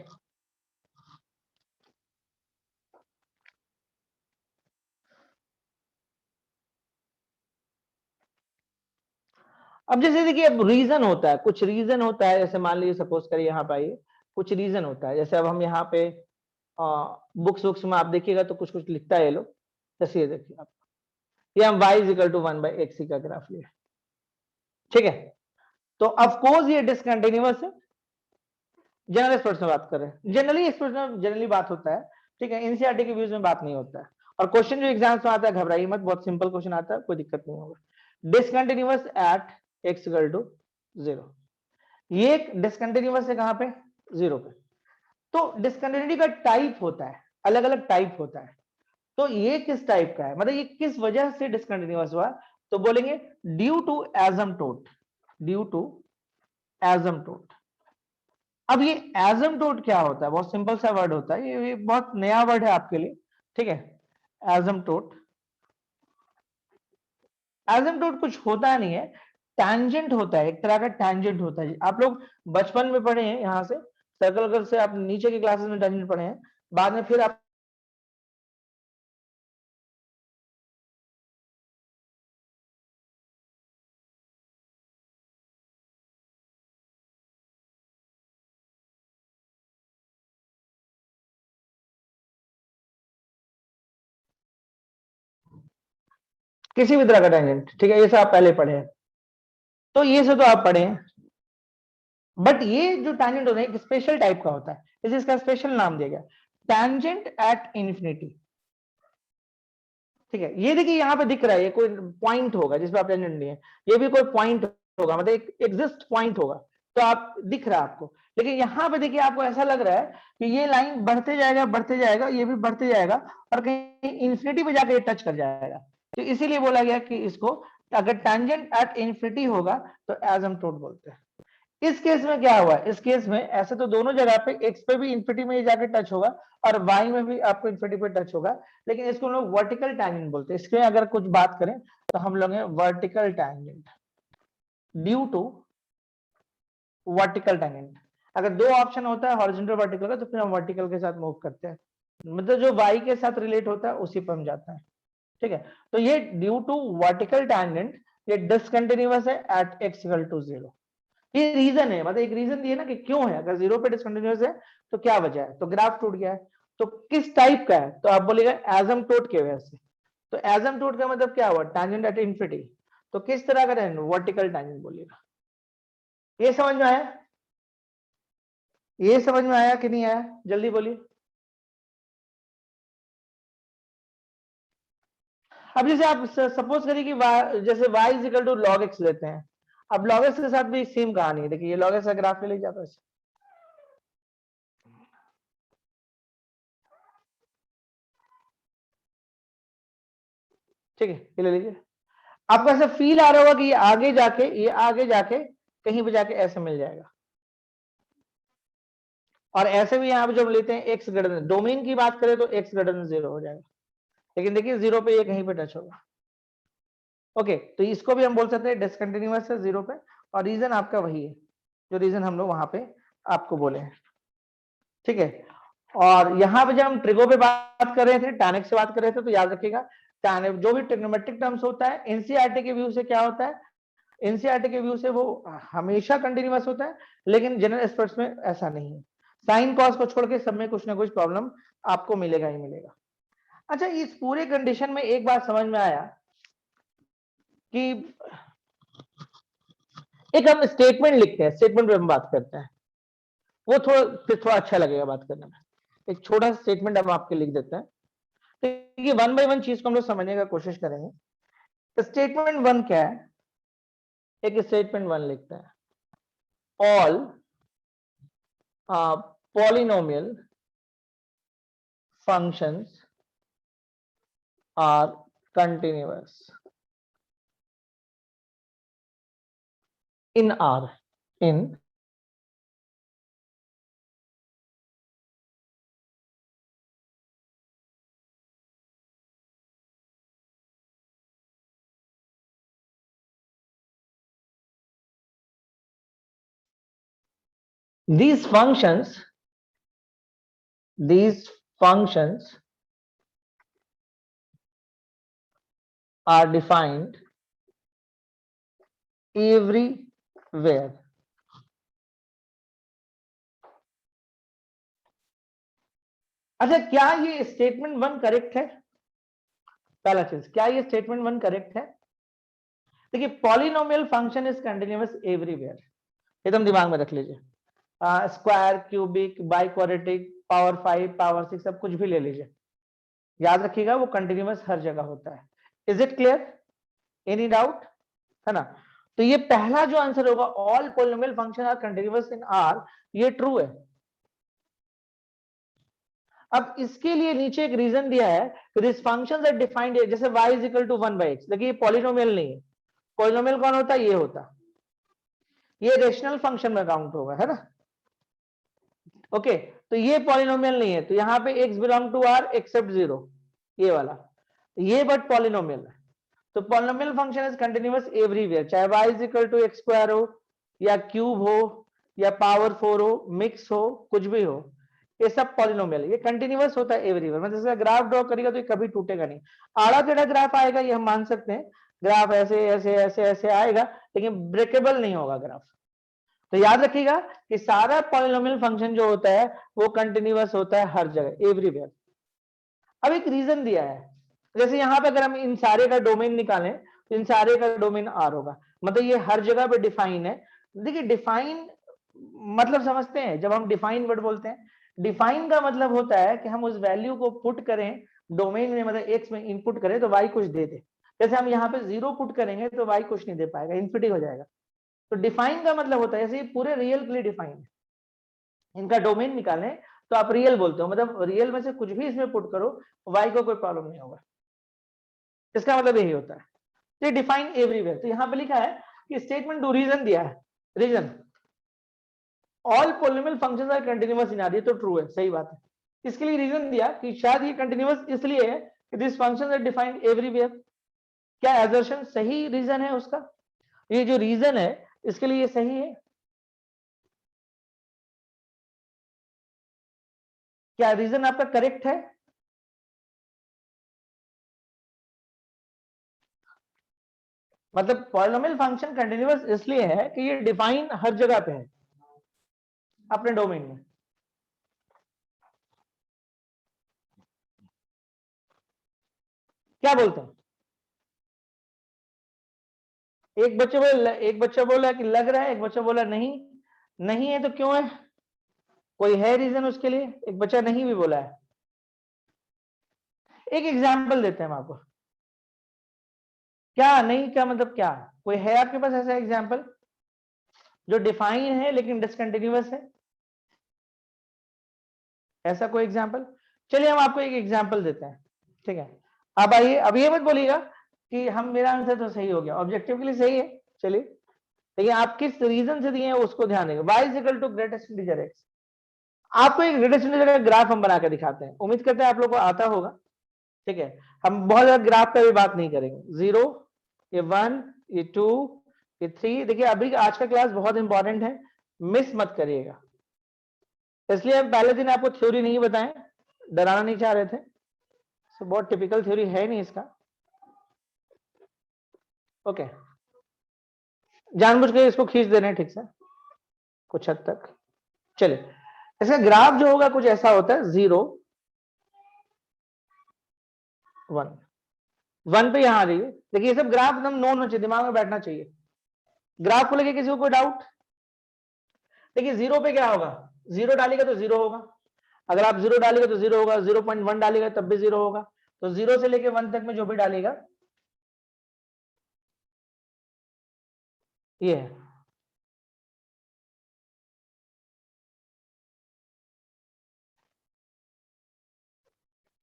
अब जैसे देखिए, अब रीजन होता है, कुछ रीजन होता है। जैसे मान लीजिए सपोज करिए यहाँ पे आइए, कुछ रीजन होता है। जैसे अब हम यहाँ पे बुक्स में आप देखिएगा तो कुछ कुछ लिखता है ये लोग। जैसे ये देखिए आप, ये हम y इक्वल टू 1/xc का ग्राफ लिया, ठीक है। तो ऑफकोर्स ये डिसकंटिन्यूअस है। जनरल एक्सपर्ट्स में बात कर रहे हैं, जनरली एक्सपर्ट्स में जनरली बात होता है, ठीक है। एनसीईआरटी के व्यूज में बात नहीं होता है। और क्वेश्चन जो एग्जाम्स में आता है, घबराइए मत, बहुत सिंपल क्वेश्चन आता है, कोई दिक्कत नहीं होगा। Discontinuous at x equal to 0, ये डिसकंटिन्यूअस है कहां पे? 0 पे। तो डिसकंटिन्यूटी का टाइप होता है, अलग अलग टाइप होता है। तो ये किस टाइप का है, मतलब ये किस वजह से डिसकंटिन्यूअस हुआ? तो बोलेंगे ड्यू टू एसिम्पटोट, ड्यू टू एसिम्पटोट। अब ये एसिम्पटोट क्या होता है? बहुत सिंपल सा वर्ड होता है, ये बहुत नया वर्ड है आपके लिए, ठीक है। एसिम्पटोट, एसिम्पटोट कुछ होता नहीं है, टैंजेंट होता है, एक तरह का टैंजेंट होता है। आप लोग बचपन में पढ़े हैं, यहाँ से सर्कल से आप नीचे की क्लासेस में टैंजेंट पढ़े हैं, बाद में फिर आप किसी भी तरह का टैंजेंट, ठीक है, ये सब आप पहले पढ़े हैं, तो ये सब तो आप पढ़े हैं। बट ये जो टैंजेंट होता है एक स्पेशल टाइप का होता है, इसे इसका स्पेशल नाम दिया गया, टैंजेंट एट इन्फिनिटी। ठीक है, ये देखिए यहाँ पे दिख रहा है, ये कोई पॉइंट होगा जिसपे आप टैंजेंट लिए, ये भी कोई पॉइंट होगा, मतलब एक एग्जिस्ट पॉइंट होगा, तो आप दिख रहा है आपको। लेकिन यहाँ पे देखिए आपको ऐसा लग रहा है कि ये लाइन बढ़ते जाएगा, ये भी बढ़ते जाएगा, और कहीं इन्फिनिटी पे जाकर टच कर जाएगा। तो इसीलिए बोला गया कि इसको अगर टैंजेंट एट इन्फिनिटी होगा तो एसिम्पटोट बोलते हैं। इस केस में क्या हुआ? इस केस में ऐसे तो दोनों जगह पे x पे भी इन्फिनिटी में जाके टच होगा और y में भी आपको इन्फिनिटी पे टच होगा, लेकिन इसको हम लोग वर्टिकल टैंजेंट बोलते हैं। इसके अगर कुछ बात करें तो हम लोग vertical tangent, due to vertical tangent. अगर दो ऑप्शन होता है हॉरिजॉन्टल वर्टिकल का, तो फिर हम वर्टिकल के साथ मूव करते हैं, मतलब जो y के साथ रिलेट होता है उसी पर हम जाते हैं, ठीक है। तो ये ड्यू टू वर्टिकल टैंजेंट ये डिसकंटिन्यूअस है एट x इक्वल टू 0। ये रीजन है, मतलब एक रीजन दिए ना कि क्यों है, अगर 0 पे डिसकंटिन्यूअस है तो क्या वजह है, तो ग्राफ टूट गया है। तो किस टाइप का है, तो आप बोलेगा एसिम्पटोट के वजह से। तो एसिम्पटोट का मतलब क्या हुआ? Tangent at infinity. तो किस तरह का टाइमिंग? वर्टिकल टाइमिंग बोलिएगा। ये समझ में आया? ये समझ में आया कि नहीं आया? जल्दी बोलिए। अब जैसे आप सपोज करिए कि जैसे y is equal to log x लेते हैं। अब log x के साथ भी सेम कहानी है। देखिए ये log x का ग्राफ ले जाता है, ठीक है, ये ले लीजिए। आपको ऐसा फील आ रहा होगा कि ये आगे जाके कहीं पे जाके ऐसे मिल जाएगा। और ऐसे भी यहां पे जब लेते हैं x ग्रेटर देन, डोमेन की बात करें तो x ग्रेटर देन 0 हो जाएगा, लेकिन देखिए 0 पे ये कहीं पे टच होगा। ओके, तो इसको भी हम बोल सकते हैं डिसकंटिन्यूअस है 0 पे, और रीजन आपका वही है जो रीजन हम लोग वहां पे आपको बोले हैं, ठीक है। और यहाँ पे जब हम ट्रिगो पे बात कर रहे थे, tan x से बात कर रहे थे, तो याद रखिएगा tan जो भी ट्रिग्नोमेट्रिक टर्म्स होता है एनसीईआरटी के व्यू से क्या होता है, एनसीईआरटी के व्यू से वो हमेशा कंटिन्यूअस होता है, लेकिन जनरल एक्सपर्ट्स में ऐसा नहीं है। साइन कॉस को छोड़ के सब में कुछ ना कुछ प्रॉब्लम आपको मिलेगा ही मिलेगा। अच्छा, इस पूरे कंडीशन में एक बात समझ में आया कि एक हम स्टेटमेंट लिखते हैं, स्टेटमेंट पे हम बात करते हैं, वो थोड़ा अच्छा लगेगा बात करने में। एक छोटा सा स्टेटमेंट हम आपके लिख देते हैं, तो ये वन बाय वन चीज को हम लोग समझने का कोशिश करेंगे। स्टेटमेंट वन क्या है? एक स्टेटमेंट वन लिखते हैं, all polynomial functions are continuous in R. In these functions are defined everywhere. अच्छा, क्या ये स्टेटमेंट वन करेक्ट है? पहला चीज, क्या ये स्टेटमेंट वन करेक्ट है? देखिए, polynomial function is continuous everywhere, एकदम दिमाग में रख लीजिए। Square, cubic, by quadratic, power 5, power 6, सब कुछ भी ले लीजिए, याद रखिएगा वो कंटिन्यूअस हर जगह होता है। Is it clear? Any doubt है ना? तो ये पहला जो आंसर होगा, all polynomial function are continuous in R, ये ट्रू है। अब इसके लिए नीचे एक रीजन दिया है, दिस फंक्शंस आर डिफाइंड, जैसे y is equal to 1/x, देखिए ये पॉलिनोमियल नहीं है। पॉलिनोमियल कौन होता है? ये होता, ये रेशनल फंक्शन में काउंट होगा, है ना? ओके, तो ये पॉलिनोमियल नहीं है, तो यहाँ पे x belong to r except 0, ये वाला, ये बट पॉलिनोमियल है। तो polynomial function is continuous everywhere, चाहे y is equal to x square हो, या क्यूब हो, या पावर 4 हो, मिक्स हो, कुछ भी हो, ये सब पॉलिनोमियल, ये कंटिन्यूअस होता है एवरीवेयर। मतलब जैसे ग्राफ ड्रॉ करेगा तो ये कभी टूटेगा नहीं। आड़ा टेढ़ा ग्राफ आएगा, ये हम मान सकते हैं, ग्राफ ऐसे ऐसे ऐसे ऐसे आएगा, लेकिन ब्रेकेबल नहीं होगा ग्राफ। तो याद रखिएगा कि सारा पॉलिनोमियल फंक्शन जो होता है वो कंटिन्यूअस होता है हर जगह, एवरीवेयर। अब एक रीजन दिया है, जैसे यहां पे अगर हम इन सारे का डोमेन निकालें तो इन सारे का डोमेन आर होगा, मतलब ये हर जगह पे डिफाइन है। देखिए डिफाइन मतलब समझते हैं, जब हम डिफाइन वर्ड बोलते हैं, डिफाइन का मतलब होता है कि हम उस वैल्यू को पुट करें डोमेन में, मतलब एक्स में इनपुट करें तो वाई कुछ दे दे। जैसे हम यहाँ पे 0 पुट करेंगे तो वाई कुछ नहीं दे पाएगा, इन्फिनिटी हो जाएगा। तो डिफाइन का मतलब होता है, जैसे पूरे रियल के लिए डिफाइन है, इनका डोमेन निकालें तो आप रियल बोलते हो, मतलब रियल में से कुछ भी इसमें पुट करो, वाई को कोई प्रॉब्लम नहीं होगा, इसका मतलब यही होता है। तो डिफाइन एवरीवेयर, तो यहां पे लिखा है कि स्टेटमेंट टू रीजन दिया है, reason all polynomial functions are continuous in R, ये तो ट्रू है, सही बात है। इसके लिए रीजन दिया कि शायद ये कंटीन्यूअस इसलिए है कि this functions are defined everywhere. क्या एजर्शन सही रीजन है उसका? ये जो रीजन है इसके लिए ये सही है? क्या रीजन आपका करेक्ट है? मतलब पॉलिनोमियल फंक्शन कंटीन्यूअस इसलिए है कि ये डिफाइन हर जगह पे है अपने डोमेन में। क्या बोलते हैं? एक बच्चा बोला कि लग रहा है, एक बच्चा बोला नहीं। नहीं है तो क्यों है, कोई है रीजन उसके लिए? एक बच्चा नहीं भी बोला है। एक एग्जाम्पल देते हैं हम आपको। क्या नहीं, क्या मतलब क्या? कोई है आपके पास ऐसा एग्जाम्पल जो डिफाइन है लेकिन डिसकंटिन्यूअस है? ऐसा कोई एग्जाम्पल? चलिए हम आपको एक एग्जाम्पल देते हैं, ठीक है। अब आइए, अब ये मत बोलिएगा कि हम, मेरा आंसर तो सही हो गया, ऑब्जेक्टिव के लिए सही है, चलिए, लेकिन आप किस रीजन से दिए हैं उसको ध्यान देंगे। y is equal to greatest integer x। आपको एक ग्रेटेस्ट इंटीजर का ग्राफ हम बना के दिखाते हैं, उम्मीद करते हैं आप लोग को आता होगा, ठीक है। हम बहुत ज्यादा ग्राफ पे भी बात नहीं करेंगे। 0, ये 1, ये 2, ये 3। देखिए अभी आज का क्लास बहुत इंपॉर्टेंट है, मिस मत करिएगा। इसलिए हम पहले दिन आपको थ्योरी नहीं बताएं, डराना नहीं चाह रहे थे। तो बहुत टिपिकल थ्योरी है नहीं इसका, ओके। जानबूझ के इसको खींच दे रहे हैं ठीक से कुछ हद तक। चलिए, इसका ग्राफ जो होगा कुछ ऐसा होता है, 0 1 1 पे यहां आ जाइए। देखिए ये सब ग्राफ एकदम नोन होना चाहिए, दिमाग में बैठना चाहिए। ग्राफ को लेके किसी को कोई डाउट? देखिए 0 पे क्या होगा, 0 डालेगा तो 0 होगा, अगर आप 0 डालेगा तो 0 होगा, 0.1 डालेगा तब भी 0 होगा। तो 0 से लेके 1 तक में जो भी डालेगा ये है।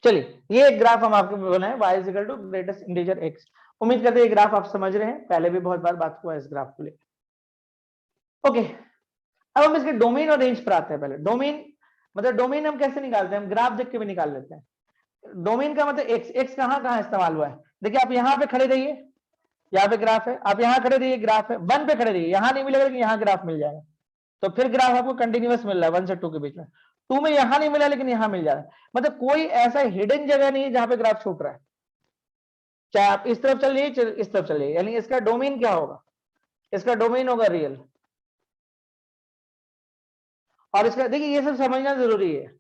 चलिए ये एक ग्राफ हम आपको बनाए, y is equal to greatest integer x। उम्मीद करते हैं ये ग्राफ आप समझ रहे हैं, पहले भी बहुत बार बात हुआ है इस ग्राफ को लेकर, ओके। अब हम इसके डोमेन और रेंज पर आते हैं। पहले डोमेन मतलब, डोमेन हम कैसे निकालते हैं? हम ग्राफ देख के भी निकाल लेते हैं। डोमेन का मतलब एक्स, एक्स कहां कहां इस्तेमाल हुआ है। देखिए आप यहां पे खड़े रहिए, यहाँ पे ग्राफ है, आप यहाँ खड़े रहिए, ग्राफ है। 1 पे खड़े रहिए, यहाँ नहीं मिलेगा लेकिन यहाँ ग्राफ मिल जाएगा, तो फिर ग्राफ आपको कंटिन्यूअस मिल रहा है 1 से 2 के बीच में। 2 में यहाँ नहीं मिला लेकिन यहाँ मिल जा रहा है, मतलब कोई ऐसा हिडन जगह नहीं है जहां पे ग्राफ छूट रहा है। चाहे आप इस तरफ चलिए चाहे इस तरफ चलिए, यानी इसका डोमेन क्या होगा? इसका डोमेन होगा रियल। और इसका देखिए ये सब समझना जरूरी है,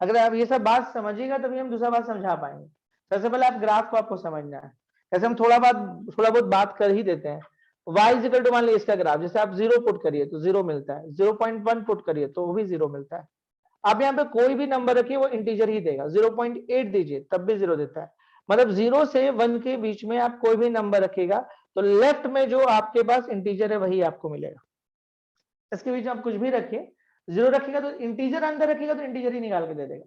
अगर आप ये सब बात समझिएगा तभी हम दूसरा बात समझा पाएंगे। सबसे पहले आप ग्राफ को आपको समझना है। जैसे हम थोड़ा बहुत बात कर ही देते हैं। y इज इक्वल टू, मान लीजिए इसका ग्राफ, जैसे आप 0 पुट करिए तो 0 मिलता है, 0.1 पुट करिए तो वो भी 0 मिलता है। आप यहाँ पे कोई भी नंबर रखिए वो इंटीजर ही देगा, 0.8 दीजिए तब भी 0 देता है। मतलब 0 से 1 के बीच में आप कोई भी नंबर रखिएगा तो लेफ्ट में जो आपके पास इंटीजर है वही आपको मिलेगा। इसके बीच में आप कुछ भी रखिए, 0 रखिएगा तो इंटीजर, अंदर रखिएगा तो इंटीजर ही निकाल के दे देगा,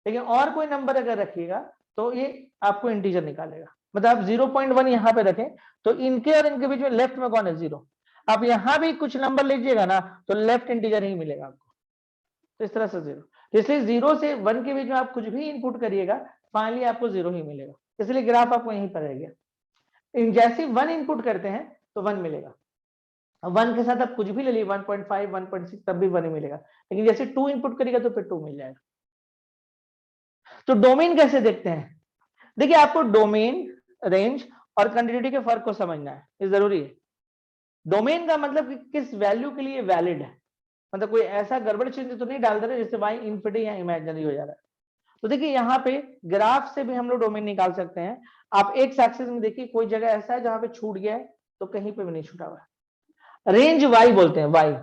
लेकिन और कोई नंबर अगर रखिएगा तो ये आपको इंटीजर निकालेगा। मतलब आप 0.1 यहाँ पे रखें तो इनके और इनके बीच में लेफ्ट में कौन है? 0। आप यहाँ भी कुछ नंबर लीजिएगा ना तो लेफ्ट इंटीजर ही मिलेगा आपको, तो इस तरह से 0। इसलिए 0 से 1 के बीच में आप कुछ भी इनपुट करिएगा फाइनली आपको 0 ही मिलेगा, इसलिए ग्राफ आपको यहीं पर रहेगा। जैसे 1 इनपुट करते हैं तो 1 मिलेगा, 1 के साथ आप कुछ भी ले लीजिए, 1.5 1.6 तब भी 1 ही मिलेगा, लेकिन जैसे 2 इनपुट करिएगा तो फिर 2 मिल जाएगा। तो डोमेन कैसे देखते हैं? देखिए आपको डोमेन, रेंज और कंटिन्यूटी के फर्क को समझना है, ये जरूरी है। डोमेन का मतलब कि किस वैल्यू के लिए वैलिड है, मतलब कोई ऐसा गड़बड़ चिन्ह तो नहीं डाल दे रहे जिससे y इनफिनिटी या इमेजिनरी हो जा रहा है। तो देखिए यहाँ पे ग्राफ से भी हम लोग डोमेन निकाल सकते हैं। आप एक एक्सिस में देखिए कोई जगह ऐसा है जहां पे छूट गया है तो कहीं पे भी नहीं छूटा हुआ है, रेंज y बोलते हैं, y।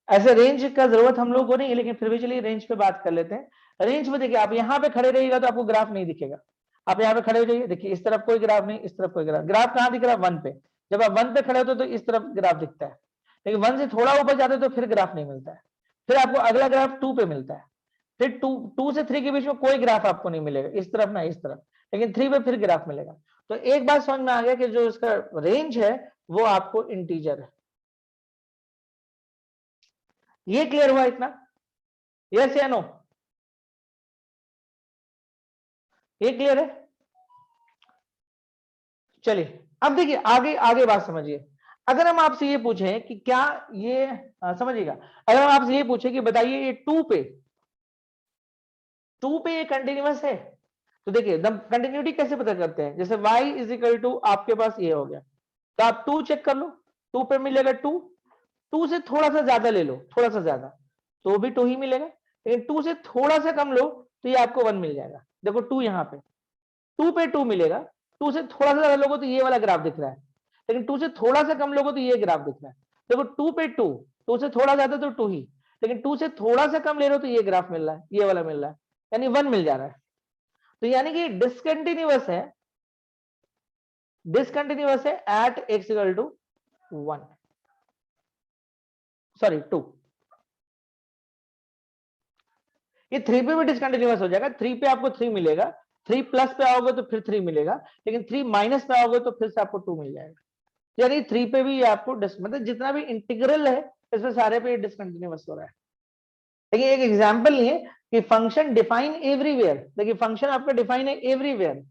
ऐसे रेंज का जरूरत हम लोग को नहीं है लेकिन फिर भी चलिए रेंज पे बात कर लेते हैं। रेंज में देखिए आप यहाँ पे खड़े रहिएगा तो आपको ग्राफ नहीं दिखेगा, आप यहाँ पे खड़े हो जाइए, देखिए इस तरफ कोई ग्राफ नहीं, इस तरफ कोई ग्राफ। ग्राफ कहाँ दिख रहा है? 1 पे। जब आप 1 पे खड़े होते तो इस तरफ ग्राफ दिखता है, लेकिन 1 से थोड़ा ऊपर जाते तो फिर ग्राफ नहीं मिलता है। फिर आपको अगला ग्राफ 2 पे मिलता है, फिर 2 से 3 के बीच में कोई ग्राफ आपको नहीं मिलेगा, इस तरफ ना इस तरफ, लेकिन 3 पे फिर ग्राफ मिलेगा। तो एक बात समझ में आ गया कि जो इसका रेंज है वो आपको इंटीजर है। ये क्लियर हुआ इतना? यस या नो? ये क्लियर है? चलिए अब देखिए आगे आगे बात समझिए। अगर हम आपसे ये पूछें कि क्या ये समझिएगा, अगर हम आपसे ये पूछें कि बताइए ये 2 पे ये कंटिन्यूअस है, तो देखिए कंटिन्यूटी कैसे पता करते हैं? जैसे y इज इक्वल टू, आपके पास ये हो गया तो आप 2 चेक कर लो, 2 पे मिलेगा 2, 2 से थोड़ा सा ज्यादा ले लो, थोड़ा सा ज्यादा, तो भी 2 ही मिलेगा, लेकिन 2 से थोड़ा सा कम लो तो ये आपको 1 मिल जाएगा। देखो 2 यहाँ पे 2 पे 2 मिलेगा, 2 से थोड़ा सा ज्यादा लोगों तो ये वाला ग्राफ दिख रहा है, लेकिन 2 से थोड़ा सा कम लोगे तो ये ग्राफ दिख रहा है। देखो 2 पे 2, 2 से थोड़ा ज्यादा तो 2 ही, लेकिन 2 से थोड़ा सा कम ले रहे हो तो ये ग्राफ मिल रहा है, ये वाला मिल रहा है, यानी 1 मिल जा रहा है। तो यानी कि डिसकंटिन्यूअस है, डिसकंटिन्यूअस है at x equal to 1, sorry 2। ये 3 पे भी डिसकंटिन्यूअस हो जाएगा, 3 पे आपको 3 मिलेगा, 3 प्लस पे आओगे तो फिर 3 मिलेगा, लेकिन 3 माइनस पे आओगे तो फिर से आपको 2 मिल जाएगा। यानी 3 पे भी आपको मतलब जितना भी इंटीग्रल है इसमें सारे पे डिसकंटिन्यूअस हो रहा है। देखिए एक एग्जांपल नहीं है कि फंक्शन डिफाइन एवरीवेयर, देखिए फंक्शन आपका डिफाइन है एवरीवेयर,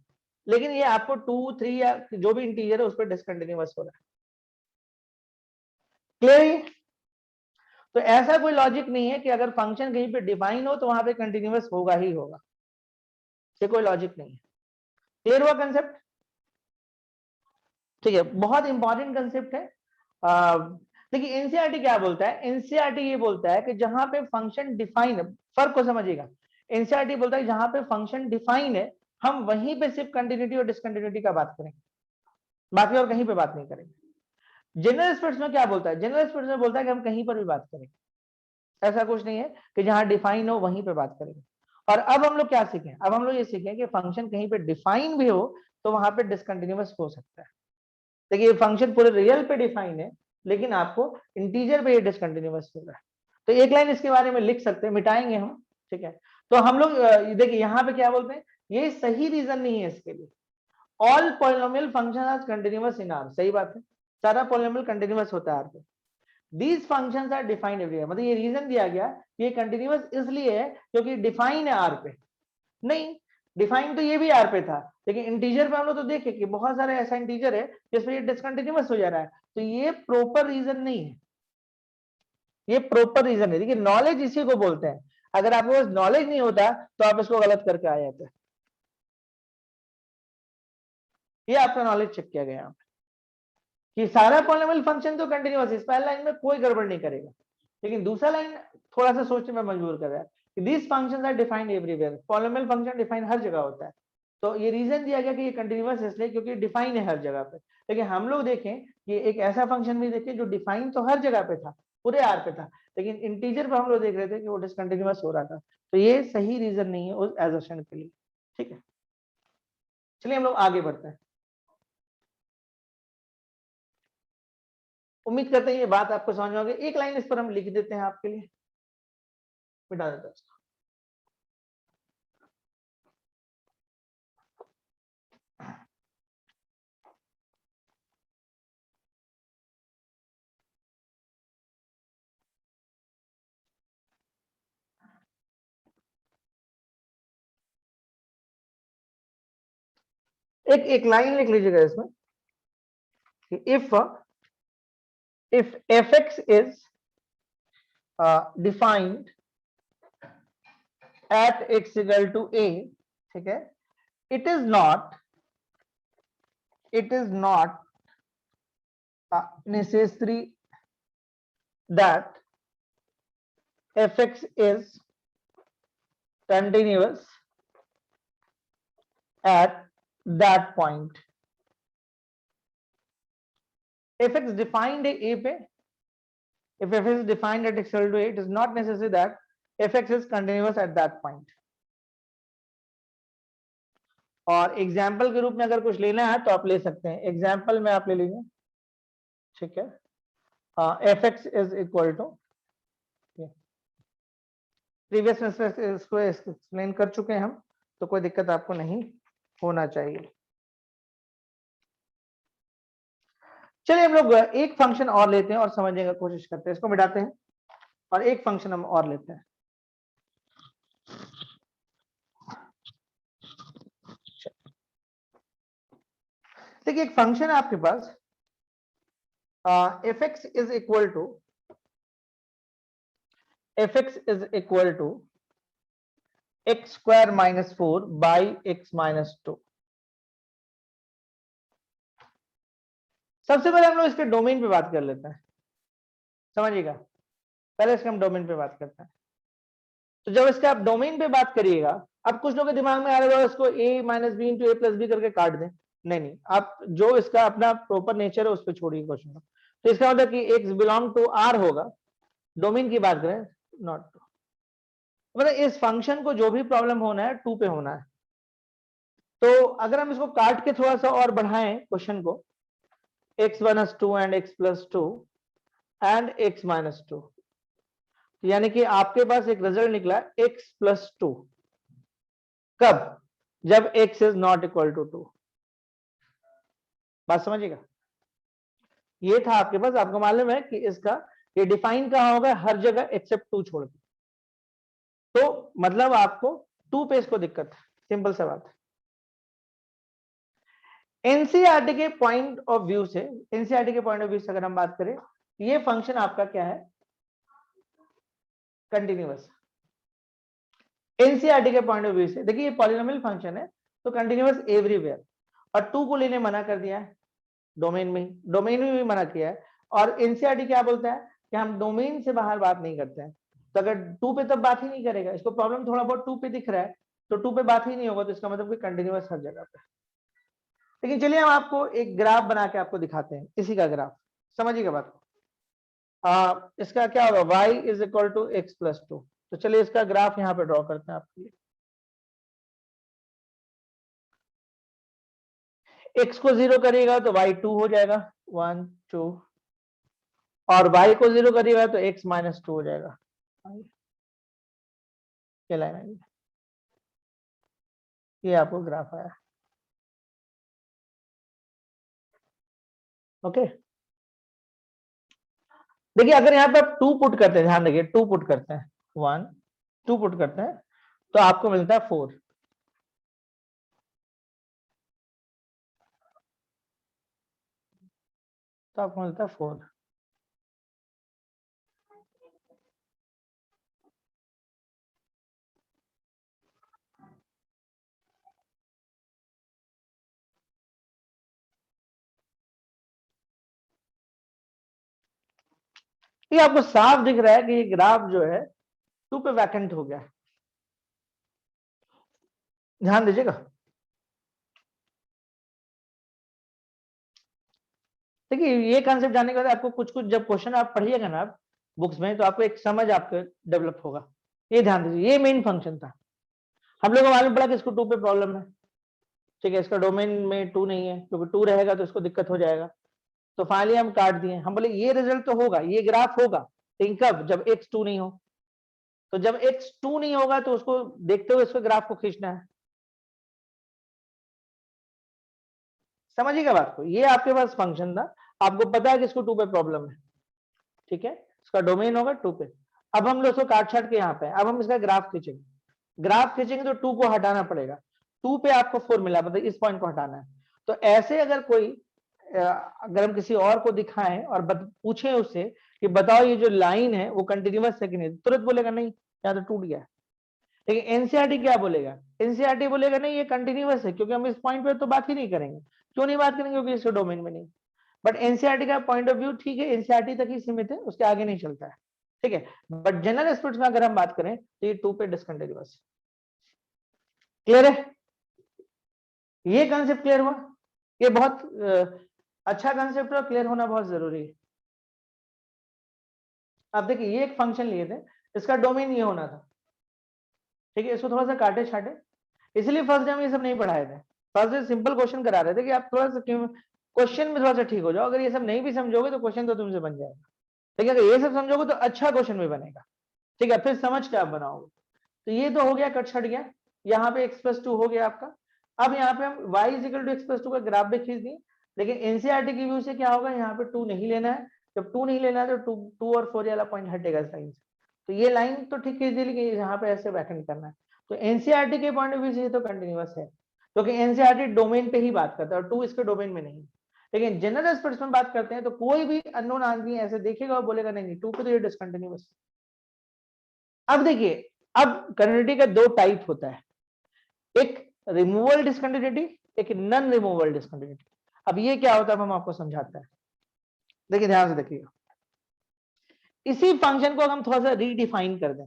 लेकिन ये आपको 2, 3 या जो भी इंटीजर है उस पर डिसकंटिन्यूअस हो रहा है। क्लियर? तो ऐसा कोई लॉजिक नहीं है कि अगर फंक्शन कहीं पे डिफाइन हो तो वहां पे कंटिन्यूअस होगा ही होगा, ये कोई लॉजिक नहीं है। क्लियर हुआ कंसेप्ट? ठीक है, बहुत इंपॉर्टेंट कंसेप्ट है। देखिए एनसीईआरटी क्या बोलता है, एनसीईआरटी ये बोलता है कि जहां पे फंक्शन डिफाइन है, फर्क को समझिएगा, एनसीईआरटी बोलता है जहां पे फंक्शन डिफाइन है हम वहीं पे सिर्फ कंटिन्यूटी और डिसकंटिन्यूटी का बात करेंगे, बाकी और कहीं पे बात नहीं करेंगे। जनरल स्पिरिट्स में क्या बोलता है, जनरल स्पिरिट्स में बोलता है कि हम कहीं पर भी बात करेंगे, ऐसा कुछ नहीं है कि जहां डिफाइन हो वहीं पे बात करेंगे। और अब हम लोग क्या सीखें, अब हम लोग ये सीखें कि फंक्शन कहीं पे डिफाइन भी हो तो वहां पे डिसकंटिन्यूअस हो सकता है। देखिए ये फंक्शन पूरे रियल पे डिफाइन है, लेकिन आपको इंटीजर पे ये डिसकंटिन्यूअस हो रहा है, तो एक लाइन इसके बारे में लिख सकते हैं, मिटाएंगे हम, ठीक है। तो हम लोग देखिए यहाँ पे क्या बोलते हैं, ये सही रीजन नहीं है इसके लिए। All polynomial function are continuous in R, सही बात है, सारा पॉलिनोमियल कंटिन्यूअस होता है आर पे। These functions are defined everywhere, मतलब ये रीजन दिया गया ये कंटिन्यूअस इसलिए है क्योंकि डिफाइन है आर पे। नहीं, डिफाइन तो ये भी आर पे था, लेकिन इंटीजर पे हम लोग तो देखे कि बहुत सारे ऐसा इंटीजर है जिसमें ये डिसकंटिन्यूअस हो जा रहा है, तो ये प्रॉपर रीजन नहीं है, ये प्रॉपर रीजन है। देखिए नॉलेज इसी को बोलते हैं, अगर आपके पास नॉलेज नहीं होता तो आप इसको गलत करके आ जाते हैं। ये आपका नॉलेज चेक किया गया कि सारा पॉलिनोमियल फंक्शन तो कंटिन्यूअस है, इस पहली लाइन में कोई गड़बड़ नहीं करेगा, लेकिन दूसरा लाइन थोड़ा सा सोचने में मजबूर कर रहा है कि these functions are defined everywhere, polynomial function define हर जगह होता है। तो ये रीजन दिया गया कि ये कंटिन्यूअस इसलिए क्योंकि डिफाइन है हर जगह पे। लेकिन हम लोग देखें कि एक ऐसा फंक्शन भी देखें जो डिफाइन तो हर जगह पे था, पूरे आर पे था, लेकिन इंटीजर पे हम लोग देख रहे थे कि वो डिसकंटिन्यूअस हो रहा था, तो ये सही रीजन नहीं है उस एजर्शन के लिए। ठीक है, चलिए हम लोग आगे बढ़ते हैं। उम्मीद करते हैं ये बात आपको समझ में आ गई। एक लाइन इस पर हम लिख देते हैं आपके लिए, मिटा देते हैं। एक लाइन लिख लीजिएगा इसमें, if fx is defined at x equal to a, ठीक है, it is not necessary that fx is continuous at that point. fx defined है a पे, if fx is defined at x equal to a, it is not necessary that fx is continuous at that point. और example के रूप में अगर कुछ लेना है तो आप ले सकते हैं, एग्जाम्पल में आप ले लीजिए, ठीक है, fx is equal to, previous में इसको एक्सप्लेन कर चुके हैं हम, तो कोई दिक्कत आपको नहीं होना चाहिए। चलिए हम लोग एक फंक्शन और लेते हैं और समझने की कोशिश करते हैं, इसको मिटाते हैं और एक फंक्शन हम और लेते हैं। देखिए एक फंक्शन है आपके पास fx is equal to x square minus 4 by x minus 2। सबसे पहले हम लोग इसके डोमेन पे बात कर लेते हैं, समझिएगा, पहले इसके हम डोमेन पे बात करते हैं। तो जब इसके आप डोमेन पे बात करिएगा, अब कुछ लोगों के दिमाग में आ रहा है इसको a minus b into a plus b करके काट दें, नहीं नहीं, आप जो इसका अपना प्रॉपर नेचर है उस पर छोड़िए क्वेश्चन को। तो इसका मतलब कि एक्स बिलोंग टू आर होगा, डोमेन की बात करें नॉट टू, मतलब इस फंक्शन को जो भी प्रॉब्लम होना है टू पे होना है। तो अगर हम इसको काट के थोड़ा सा और बढ़ाएं क्वेश्चन को, x minus two and x plus two and x minus two, यानी कि आपके पास एक रिजल्ट निकला x प्लस टू, कब? जब x is not equal to two. बात समझिएगा, ये था आपके पास, आपको मालूम है कि इसका ये डिफाइन कहां होगा, हर जगह एक्सेप्ट टू छोड़ के। तो मतलब आपको टू पे इसको दिक्कत है, सिंपल सा बात है। एनसीईआरटी के पॉइंट ऑफ व्यू से, एनसीईआरटी के पॉइंट ऑफ व्यू से अगर हम बात करें, ये फंक्शन आपका क्या है, कंटिन्यूअस। एनसीईआरटी के पॉइंट ऑफ व्यू से देखिए, ये पॉलिनोमियल फंक्शन है तो कंटिन्यूअस एवरीवेयर, और टू को लेने मना कर दिया है डोमेन में, डोमेन में भी मना किया है। और एनसीईआरटी क्या बोलता है कि हम डोमेन से बाहर बात नहीं करते हैं। तो अगर टू पे तब बात ही नहीं करेगा, इसको प्रॉब्लम थोड़ा बहुत टू पे दिख रहा है तो टू पे बात ही नहीं होगा, तो इसका मतलब कि कंटिन्यूअस हर जगह पे। लेकिन चलिए हम आपको एक ग्राफ बना के आपको दिखाते हैं, इसी का ग्राफ, समझिएगा बात को। इसका क्या होगा, y is equal to x plus two. तो चलिए इसका ग्राफ यहाँ पे ड्रॉ करते हैं आपके लिए। x को जीरो करिएगा तो y टू हो जाएगा, 1 2, और y को जीरो करिएगा तो x माइनस टू हो जाएगा। ये लाइन आएगी, ये आपको ग्राफ आया। ओके, देखिए अगर यहाँ पे आप टू पुट करते हैं, ध्यान देखिए, टू पुट करते हैं, 1 2 पुट करते हैं तो आपको मिलता है 4। तो आपको मिलता है 4। ये आपको साफ दिख रहा है कि ये ग्राफ जो है टू पे वैकेंट हो गया है, ध्यान दीजिएगा। देखिए ये कॉन्सेप्ट जानने के बाद आपको कुछ कुछ जब क्वेश्चन आप पढ़िएगा ना आप बुक्स में, तो आपको एक समझ आपको डेवलप होगा। ये ध्यान दीजिए, ये मेन फंक्शन था। हम लोग को मालूम पड़ा कि इसको टू पे प्रॉब्लम है, ठीक है, इसका डोमेन में टू नहीं है, क्योंकि टू रहेगा तो इसको दिक्कत हो जाएगा। तो फाइनली हम काट दिए, हम बोले ये रिजल्ट तो होगा, ये ग्राफ होगा, लेकिन कब? जब एक्स टू नहीं हो। तो जब एक्स टू नहीं होगा तो उसको देखते हुए इसको ग्राफ को खींचना है, समझिएगा बात को। ये आपके पास फंक्शन था, आपको पता है कि इसको टू पे प्रॉब्लम है, ठीक है, इसका डोमेन होगा टू पे। अब हम लोग इसको काट छाट के यहाँ पे, अब हम इसका ग्राफ खींचेंगे, ग्राफ खींचेंगे तो टू को हटाना पड़ेगा, टू पे आपको 4 मिला, मतलब इस पॉइंट को हटाना है। तो ऐसे अगर कोई अगर हम किसी और को दिखाएं और पूछें उससे कि बताओ ये जो लाइन है वो कंटिन्यूअस है कि नहीं, तुरंत बोलेगा नहीं, यहाँ तो टूट गया। लेकिन एनसीईआरटी क्या बोलेगा, एनसीईआरटी बोलेगा नहीं ये कंटिन्यूअस है, क्योंकि हम इस पॉइंट पे तो बात ही नहीं करेंगे। क्यों नहीं बात करेंगे? क्योंकि इसके डोमेन में नहीं। बट एनसीईआरटी का पॉइंट ऑफ व्यू ठीक है, एनसीईआरटी तक ही सीमित है, उसके आगे नहीं चलता है, ठीक है। बट जनरल एस्पेक्ट्स में अगर हम बात करें तो ये टू पे डिसकंटिन्यूअस। क्लियर है? ये कॉन्सेप्ट क्लियर हुआ? ये बहुत अच्छा कॉन्सेप्ट है, क्लियर होना बहुत जरूरी है। आप देखिए ये एक फंक्शन लिए थे, इसका डोमेन ये होना था, ठीक है, इसको थोड़ा सा काटे छाटे, इसलिए फर्स्ट डे हम ये सब नहीं पढ़ाए थे। फर्स्ट डे सिंपल क्वेश्चन करा रहे थे कि आप थोड़ा सा क्वेश्चन में थोड़ा सा ठीक हो जाओ। अगर ये सब नहीं भी समझोगे तो क्वेश्चन तो तुमसे बन जाएगा, ठीक है, अगर ये सब समझोगे तो अच्छा क्वेश्चन भी बनेगा, ठीक है, फिर समझ के आप बनाओगे। तो ये तो हो गया, कट छट गया, यहाँ पे x प्लस टू हो गया आपका। अब यहाँ पे हम y is equal to x plus two का ग्राफ भी खींच दिए, लेकिन एनसीईआरटी की व्यू से क्या होगा, यहाँ पे टू नहीं लेना है। जब टू नहीं लेना है तो टू और 4 वाला पॉइंट हटेगा इस लाइन से। तो ये लाइन तो ठीक खींच दी, लेकिन यहाँ पे ऐसे वैकेंट करना है। तो एनसीईआरटी के पॉइंट ऑफ व्यू से तो कंटिन्यूअस है, क्योंकि एनसीईआरटी डोमेन पे ही बात करता है और टू इसके डोमेन में नहीं। लेकिन जनरल एस्पेक्ट्स में बात करते हैं तो कोई भी अननोन आदमी ऐसे देखेगा और बोलेगा नहीं टू पे तो ये डिसकंटिन्यूअस। अब देखिए, अब कंटिन्यूटी का दो टाइप होता है, एक रिमूवल डिसकंटिन्यूटी, एक नॉन रिमूवल डिसकंटिन्यूटी। अब ये क्या होता है हम आपको समझाते हैं, देखिए ध्यान से देखिएगा। इसी फंक्शन को हम थोड़ा सा रीडिफाइन कर दें,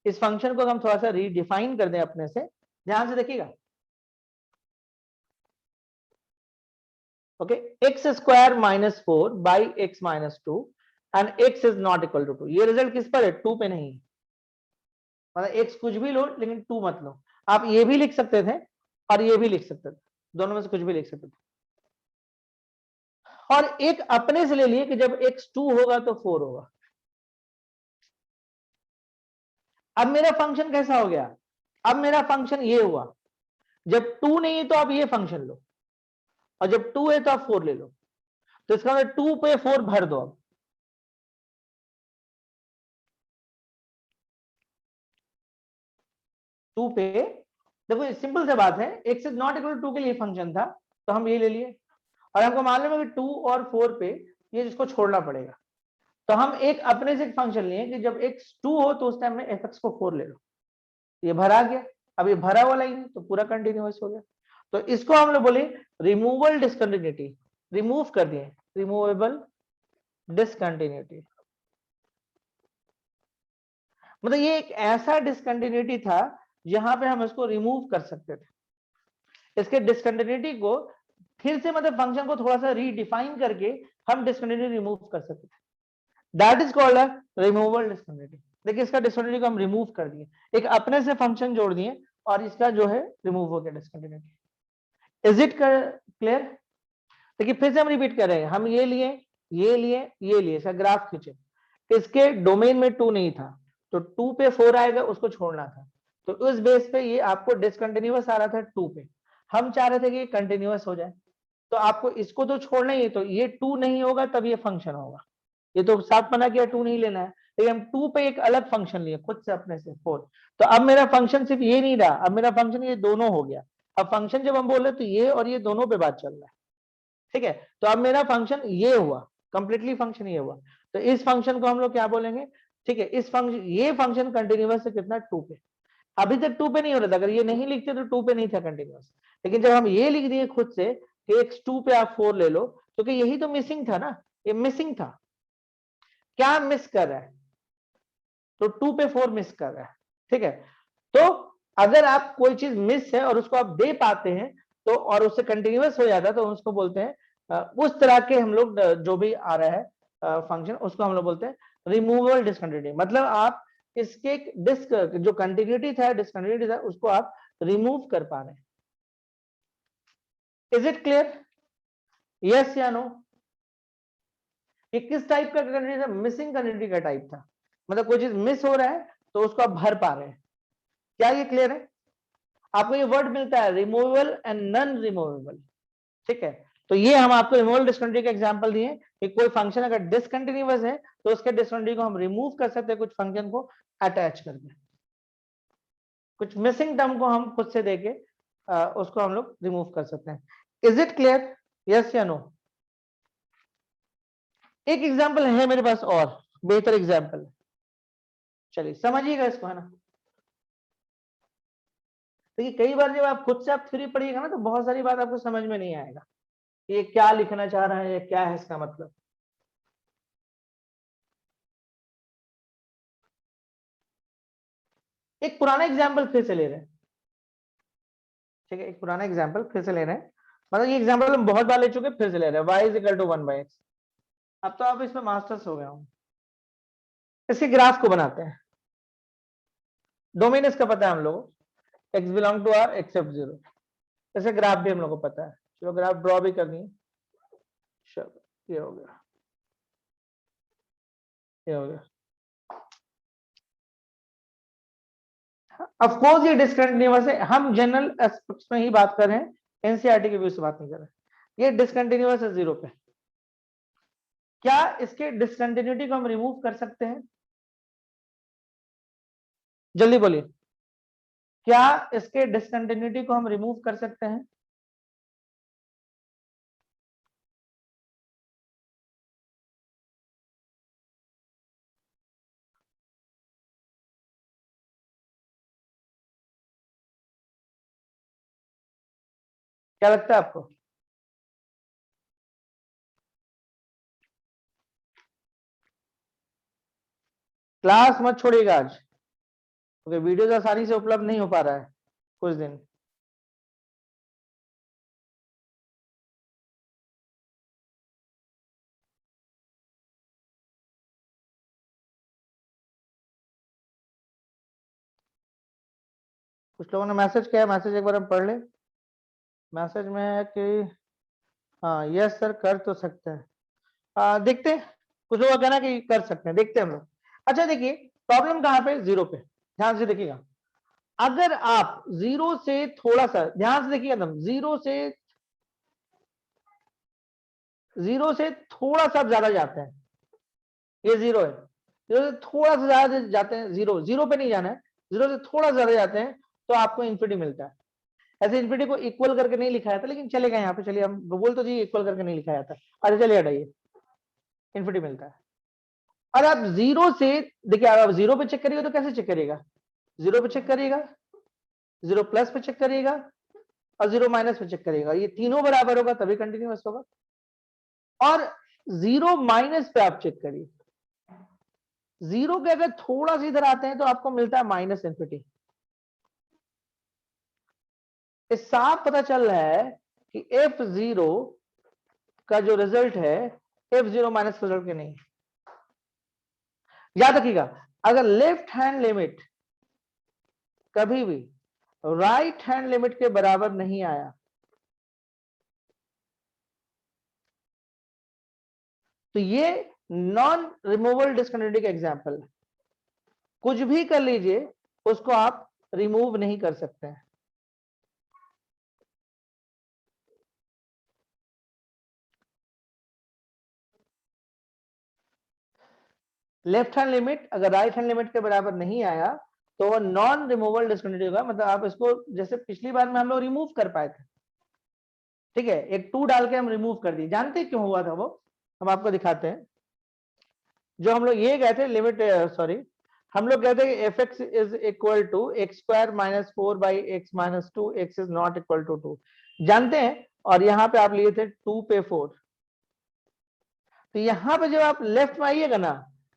इस फंक्शन को हम थोड़ा सा रीडिफाइन कर दें अपने से, ध्यान से देखिएगा। Okay, x square minus 4 by x minus 2 and x is not equal to 2। ये रिजल्ट किस पर है? 2 पे नहीं है। मतलब एक्स कुछ भी लो लेकिन 2 मत लो। आप ये भी लिख सकते थे और ये भी लिख सकते थे, दोनों में से कुछ भी लिख सकते थे। और एक अपने से ले लिए कि जब x 2 होगा तो 4 होगा। अब मेरा फंक्शन कैसा हो गया? अब मेरा फंक्शन ये हुआ, जब 2 नहीं है तो आप ये फंक्शन लो, और जब 2 है तो आप 4 ले लो। तो इसका मतलब 2 पे 4 भर दो। अब 2 पे देखो, सिंपल सी बात है, x is not equal to 2 के लिए फंक्शन था तो हम ये ले लिए, और हमको मालूम है कि 2 और 4 पे ये जिसको छोड़ना पड़ेगा। तो हम एक अपने से एक फंक्शन लिए कि जब x 2 हो तो उस टाइम में fx को 4 ले लो। ये भरा गया। अब ये भरा वाला ही नहीं तो पूरा कंटिन्यूअस हो गया। तो इसको हम लोग बोले रिमूवल डिसकंटिन्यूटी, रिमूव कर दिए, रिमूवेबल डिसकंटिन्यूटी। मतलब ये एक ऐसा डिसकंटिन्यूटी था जहां पे हम इसको रिमूव कर सकते थे। इसके डिसकंटिन्यूटी को फिर से मतलब फंक्शन को थोड़ा सा रीडिफाइन करके हम डिसकंटिन्यूटी रिमूव कर सकते थे। That is called a removal discontinuity. देखिए इसका डिसकंटिन्यूटी को हम रिमूव कर दिए, एक अपने से फंक्शन जोड़ दिए और इसका जो है रिमूव हो गया डिसकंटिन्यूटी। Is it clear? देखिए फिर से हम रिपीट कर रहे हैं, हम ये लिए, ये लिए, ये लिए, इसका ग्राफ खींचे। इसके डोमेन में 2 नहीं था तो 2 पे 4 आएगा, उसको छोड़ना था। तो उस बेस पे ये आपको डिसकंटिन्यूअस आ रहा था 2 पे, हम चाह रहे थे कि ये कंटिन्यूअस हो जाए। तो आपको इसको तो छोड़ना ही है, तो ये 2 नहीं होगा तब ये फंक्शन होगा। ये तो साफ मना किया 2 नहीं लेना है, लेकिन हम 2 पे एक अलग फंक्शन लिए खुद से अपने से 4। तो अब मेरा फंक्शन सिर्फ ये नहीं रहा, अब मेरा फंक्शन ये दोनों हो गया। अब फंक्शन जब हम बोल रहे तो ये और ये दोनों पे बात चल रहा है, ठीक है। तो अब मेरा फंक्शन ये हुआ, कंप्लीटली फंक्शन ये हुआ। तो इस फंक्शन को हम लोग क्या बोलेंगे? ठीक है, इस फंक्शन, ये फंक्शन कंटिन्यूअस है कितना? 2 पे। अभी तक 2 पे नहीं हो रहा था, अगर ये नहीं लिखते तो 2 पे नहीं था कंटिन्यूअस। लेकिन जब हम ये लिख दिए खुद से कि x 2 पे आप 4 ले लो, क्योंकि यही तो मिसिंग था ना, ये मिसिंग था। क्या मिस कर रहा है? तो 2 पे 4 मिस कर रहा है, ठीक है। तो अगर आप कोई चीज मिस है और उसको आप दे पाते हैं तो, और उससे कंटिन्यूअस हो जाता है तो उसको बोलते हैं उस तरह के हम लोग जो भी आ रहा है फंक्शन, उसको हम लोग बोलते हैं रिमूवल डिसकंटिन्यूटी। मतलब आप इसके डिस्क जो कंटिन्यूटी था, डिसकंटिन्यूटी था, उसको आप रिमूव कर पा रहे हैं। Is it clear? यस या नो? ये किस टाइप का कंटिन्यूटी था? मिसिंग कंटिन्यूटी का टाइप था। मतलब कोई चीज मिस हो रहा है तो उसको आप भर पा रहे हैं। क्या ये क्लियर है? आपको ये वर्ड मिलता है रिमूवेबल एंड नॉन रिमूवेबल, ठीक है। तो ये हम आपको रिमूवल डिसकंटिन्यूटी का एग्जांपल दिए कि कोई फंक्शन अगर डिसकंटिन्यूअस है तो उसके डिसकंटिन्यूटी को हम रिमूव कर सकते हैं कुछ फंक्शन को अटैच करके। कुछ मिसिंग टर्म को हम खुद से देके उसको हम लोग रिमूव कर सकते हैं। Is it clear? यस या नो? एक एग्जांपल है मेरे पास और बेहतर एग्जांपल, चलिए समझिएगा इसको, है ना। देखिए कई बार जब आप खुद से आप थ्योरी पढ़िएगा ना तो बहुत सारी बात आपको समझ में नहीं आएगा, ये क्या लिखना चाह रहा है या क्या है इसका मतलब। एक पुराना एग्जाम्पल फिर से ले रहे हैं, ठीक है, एक पुराना एग्जाम्पल फिर से ले रहे हैं। मतलब ये एग्जाम्पल हम बहुत बार ले चुके हैं, फिर से ले रहे हैं। y is equal to 1/x। अब तो आप इसमें मास्टर्स हो गए होंगे। इसके ग्राफ को बनाते हैं। डोमेन इसका पता है हम लोगों को, x belong to r except 0। इसका ग्राफ भी हम लोग को पता है, चलो ग्राफ ड्रॉ भी करनी है। चलो ये हो गया, ये हो गया। ऑफ कोर्स ये डिसकंटिन्यूअस है, हम जनरल एस्पेक्ट्स में ही बात कर रहे हैं, एनसीईआरटी के व्यू से बात नहीं कर रहे। ये डिसकंटिन्यूअस है 0 पे। क्या इसके डिसकंटिन्यूटी को हम रिमूव कर सकते हैं? जल्दी बोलिए, क्या इसके डिसकंटिन्यूटी को हम रिमूव कर सकते हैं? क्या लगता है आपको? क्लास मत छोड़िएगा आज, क्योंकि वीडियोस आसानी से उपलब्ध नहीं हो पा रहा है कुछ दिन। कुछ लोगों ने मैसेज किया, मैसेज एक बार हम पढ़ ले। मैसेज में है कि हाँ यस सर कर तो सकते हैं, देखते हैं। कुछ लोग कहना कि कर सकते हैं, देखते हैं हम लोग। अच्छा देखिए प्रॉब्लम कहाँ पे, जीरो पे, ध्यान से देखिएगा। अगर आप जीरो से थोड़ा सा, ध्यान से देखिएगा एकदम, जीरो से थोड़ा सा ज्यादा जाते हैं, ये जीरो है, जीरो से थोड़ा सा ज्यादा जाते हैं, जीरो जीरो पे नहीं जाना है, जीरो से थोड़ा ज्यादा जाते हैं तो आपको इन्फिनिटी मिलता है। ऐसे इन्फिनिटी को इक्वल करके नहीं लिखाया था, लेकिन चलेगा यहाँ पे, चलिए हम बोल तो जी इक्वल करके नहीं लिखाया था। अरे चलिए हटाइए, इन्फिनिटी मिलता है। और आप जीरो से, देखिए आप जीरो पे चेक करिएगा तो कैसे चेक करिएगा, जीरो पे चेक करिएगा, जीरो प्लस पे चेक करिएगा, और जीरो माइनस पे चेक करिएगा, ये तीनों बराबर होगा तभी कंटिन्यूअस होगा। और जीरो माइनस पे आप चेक करिए, जीरो के अगर थोड़ा सा इधर आते हैं तो आपको मिलता है माइनस इन्फिनिटी। इस साफ पता चल रहा है कि एफ जीरो का जो रिजल्ट है एफ जीरो माइनस रिजल्ट के नहीं। याद रखिएगा, अगर लेफ्ट हैंड लिमिट कभी भी राइट हैंड लिमिट के बराबर नहीं आया तो ये नॉन रिमूवल डिस्कंटिन्यूटी का एग्जांपल है। कुछ भी कर लीजिए उसको आप रिमूव नहीं कर सकते हैं। लेफ्ट हैंड लिमिट अगर राइट हैंड लिमिट के बराबर नहीं आया तो वो नॉन रिमूवल डिस्कंटिन्यूटी होगा। मतलब आप इसको जैसे पिछली बार में हम लोग रिमूव कर पाए थे, ठीक है, एक टू डाल के हम रिमूव कर दिए। जानते क्यों हुआ था वो, हम आपको दिखाते हैं। जो हम लोग ये गए थे लिमिट, सॉरी, हम लोग कहते हैं f x is equal to x square minus 4 by x minus 2, x is not equal to 2, जानते हैं। और यहाँ पे आप लिए थे 2 पे 4। तो यहाँ पे जब आप लेफ्ट में आइएगा ना,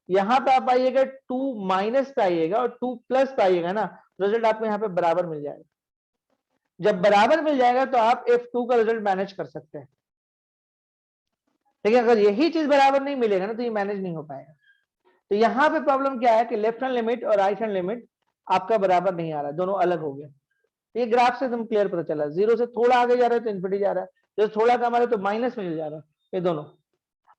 यहाँ पे आप आइएगा 2 माइनस पे आइएगा और 2 प्लस पे आइएगा ना, रिजल्ट आपको यहाँ पे बराबर मिल जाएगा। जब बराबर मिल जाएगा तो आप F2 का रिजल्ट मैनेज कर सकते हैं। लेकिन अगर यही चीज बराबर नहीं मिलेगा ना तो ये मैनेज नहीं हो पाएगा। तो यहाँ पे प्रॉब्लम क्या है कि लेफ्ट हैंड लिमिट और राइट हैंड लिमिट आपका बराबर नहीं आ रहा, दोनों अलग हो गया। ये ग्राफ से एकदम क्लियर पता चला, जीरो से थोड़ा आगे जा रहा है तो इन्फिनिटी जा रहा है, जो थोड़ा कम आ रहा है तो माइनस में जा रहा है, ये दोनों।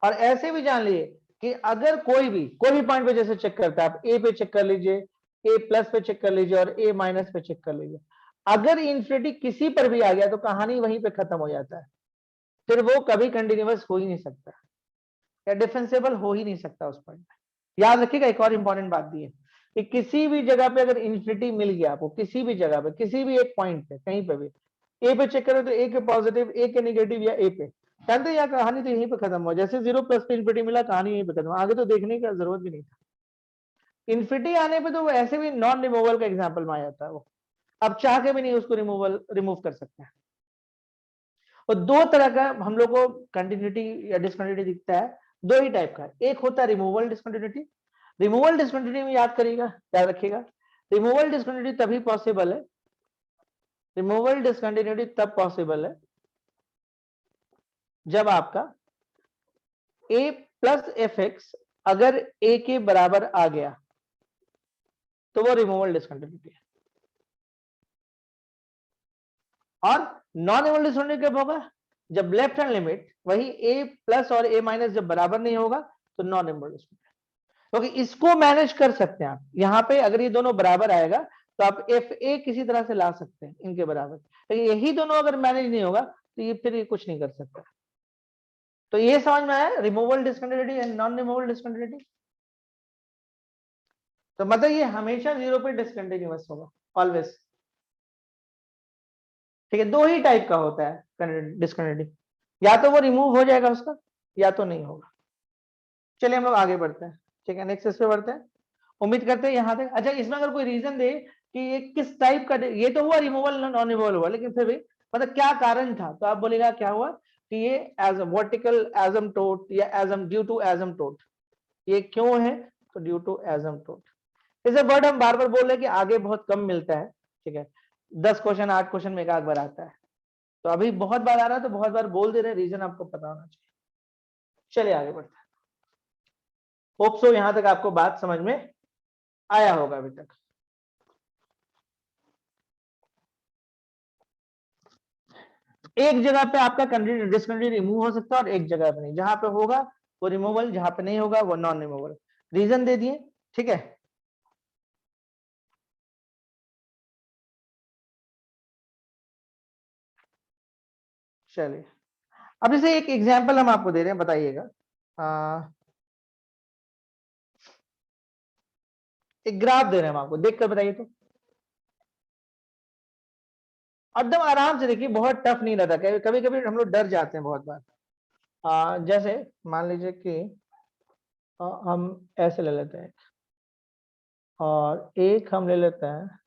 और ऐसे भी जान लिए कि अगर कोई भी पॉइंट पे जैसे चेक करता है, आप ए पे चेक कर लीजिए, ए प्लस पे चेक कर लीजिए और ए माइनस पे चेक कर लीजिए, अगर इन्फिनिटी किसी पर भी आ गया तो कहानी वहीं पे खत्म हो जाता है, फिर वो कभी कंटिन्यूअस हो ही नहीं सकता या डिफेंसेबल हो ही नहीं सकता उस पॉइंट पे। याद रखिएगा एक और इंपॉर्टेंट बात भी है कि किसी भी जगह पे अगर इन्फिनिटी मिल गया आपको, किसी भी जगह पे, किसी भी एक पॉइंट पे, कहीं पे भी ए पे चेक करो तो ए के पॉजिटिव, ए के नेगेटिव या ए पे, जानते या कहानी तो यहीं पे खत्म हो। जैसे जीरो प्लस पे इन्फिनिटी मिला, कहानी यहीं पे खत्म, आगे तो देखने की जरूरत भी नहीं था। इन्फिनिटी आने पे तो वो ऐसे भी नॉन रिमूवल का एग्जाम्पल में आ जाता है, वो अब चाह के भी नहीं उसको रिमूव कर सकते हैं। और दो तरह का हम लोग को कंटिन्यूटी या डिसकंटिन्यूटी दिखता है, दो ही टाइप का। एक होता है रिमूवल डिसकंटिन्यूटी। रिमूवल डिसकंटिन्यूटी में याद करिएगा, याद रखिएगा, रिमूवल डिसकंटिन्यूटी तभी पॉसिबल है, रिमूवल डिसकंटिन्यूटी तब पॉसिबल है जब आपका a प्लस एफ एक्स अगर a के बराबर आ गया तो वो रिमूवल डिसकंटिन्यूटी है। और नॉन रिमूवल डिसकंटिन्यूटी कब होगा, जब लेफ्ट हैंड लिमिट वही a प्लस और a माइनस जब बराबर नहीं होगा तो नॉन रिमूवल डिसकंटिन्यूटी। क्योंकि इसको मैनेज कर सकते हैं आप, यहां पे अगर ये दोनों बराबर आएगा तो आप एफ ए किसी तरह से ला सकते हैं इनके बराबर, लेकिन यही दोनों अगर मैनेज नहीं होगा तो ये फिर ये कुछ नहीं कर सकता। तो ये समझ में आया removal discontinuity and non removal discontinuity. तो मतलब ये हमेशा जीरो पे डिसकंटिन्यूअस होगा, ऑलवेज। ठीक है, दो ही टाइप का होता है डिसकंटिन्यूटी, या तो वो रिमूव हो जाएगा उसका या तो नहीं होगा। चलिए हम लोग आगे बढ़ते हैं, ठीक है, नेक्स्ट इस पे बढ़ते हैं। उम्मीद करते हैं यहाँ तक। अच्छा इसमें अगर कोई रीजन दे कि ये किस टाइप का, ये तो हुआ रिमूवल नॉन रिमूवल हुआ, लेकिन फिर भी मतलब क्या कारण था, तो आप बोलेगा क्या हुआ कि ये एज वर्टिकल एजमटोट या एजम ड्यू टू एजमटोट, ये क्यों है, तो ड्यू टू एजमटोट। इसे वर्ड हम बार बार बोल रहे हैं कि आगे बहुत कम मिलता है, ठीक है, 10 क्वेश्चन 8 क्वेश्चन में एक आध बार आता है, तो अभी बहुत बार आ रहा है तो बहुत बार बोल दे रहे, रीजन आपको पता होना चाहिए। चलिए आगे बढ़ते हैं। होप सो यहां तक आपको बात समझ में आया होगा अभी तक। एक जगह पे आपका डिसकंटिन्यूटी रिमूव हो सकता है और एक जगह पे नहीं, जहां पे होगा वो रिमूवल, जहां पे नहीं होगा वो नॉन रिमूवल। रीजन दे दिए, ठीक है। चलिए अब जैसे एक एग्जांपल हम आपको दे रहे हैं, बताइएगा। एक ग्राफ दे रहे हैं हम आपको, देखकर बताइए तो। एकदम आराम से देखिए, बहुत टफ नहीं रहता, कभी कभी हम लोग डर जाते हैं बहुत बार। जैसे मान लीजिए कि हम ऐसे ले लेते हैं और एक हम ले लेते हैं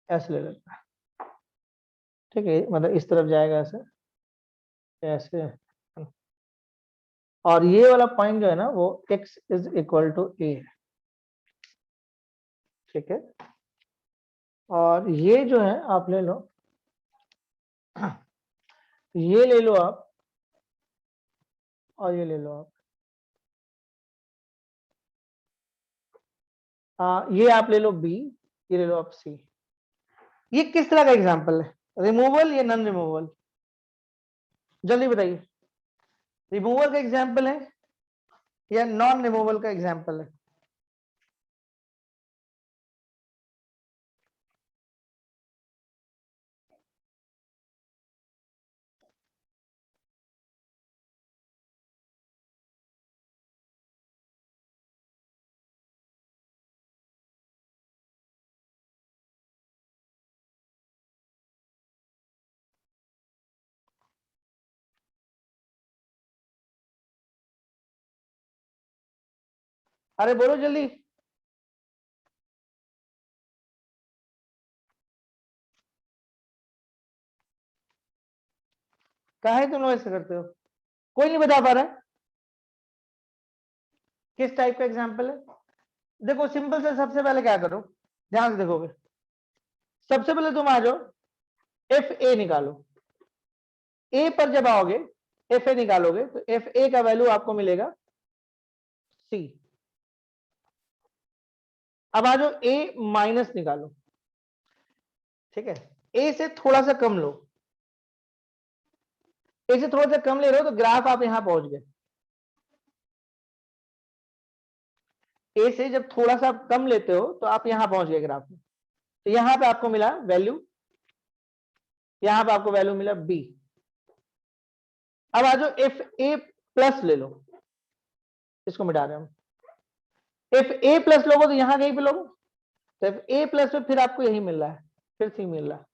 ऐसे ले लेते हैं, ठीक है, मतलब इस तरफ जाएगा ऐसे ऐसे, और ये वाला पॉइंट जो है ना वो x is equal to a है, ठीक है। और ये जो है आप ले लो, ये ले लो आप, और ये ले लो आप, ये आप ले लो b, ये ले लो आप c। ये किस तरह का एग्जांपल है, रिमूवल या नॉन रिमूवल? जल्दी बताइए, रिमूवल का एग्जांपल है या नॉन रिमूवल का एग्जांपल है? अरे बोलो जल्दी। काहे तुम लोग ऐसे करते हो, कोई नहीं बता पा रहा है किस टाइप का एग्जांपल है? देखो सिंपल से, सबसे पहले क्या करो, ध्यान से देखोगे, सबसे पहले तुम आ जाओ, एफ ए निकालो। ए पर जब आओगे, एफ ए निकालोगे तो एफ ए का वैल्यू आपको मिलेगा सी। अब आ जाओ ए माइनस निकालो, ठीक है, ए से थोड़ा सा कम लो, ए से थोड़ा सा कम ले रहे हो तो ग्राफ आप यहां पहुंच गए। ए से जब थोड़ा सा कम लेते हो तो आप यहां पहुंच गए ग्राफ में, तो यहां पे आपको मिला वैल्यू, यहां पे आपको वैल्यू मिला बी। अब आ जाओ एफ ए प्लस ले लो, इसको मिटा रहे हैं हम। एफ ए प्लस लोगो तो यहां कहीं पे लोगो, तो एफ ए प्लस में फिर आपको यही मिल रहा है, फिर सी मिल रहा है।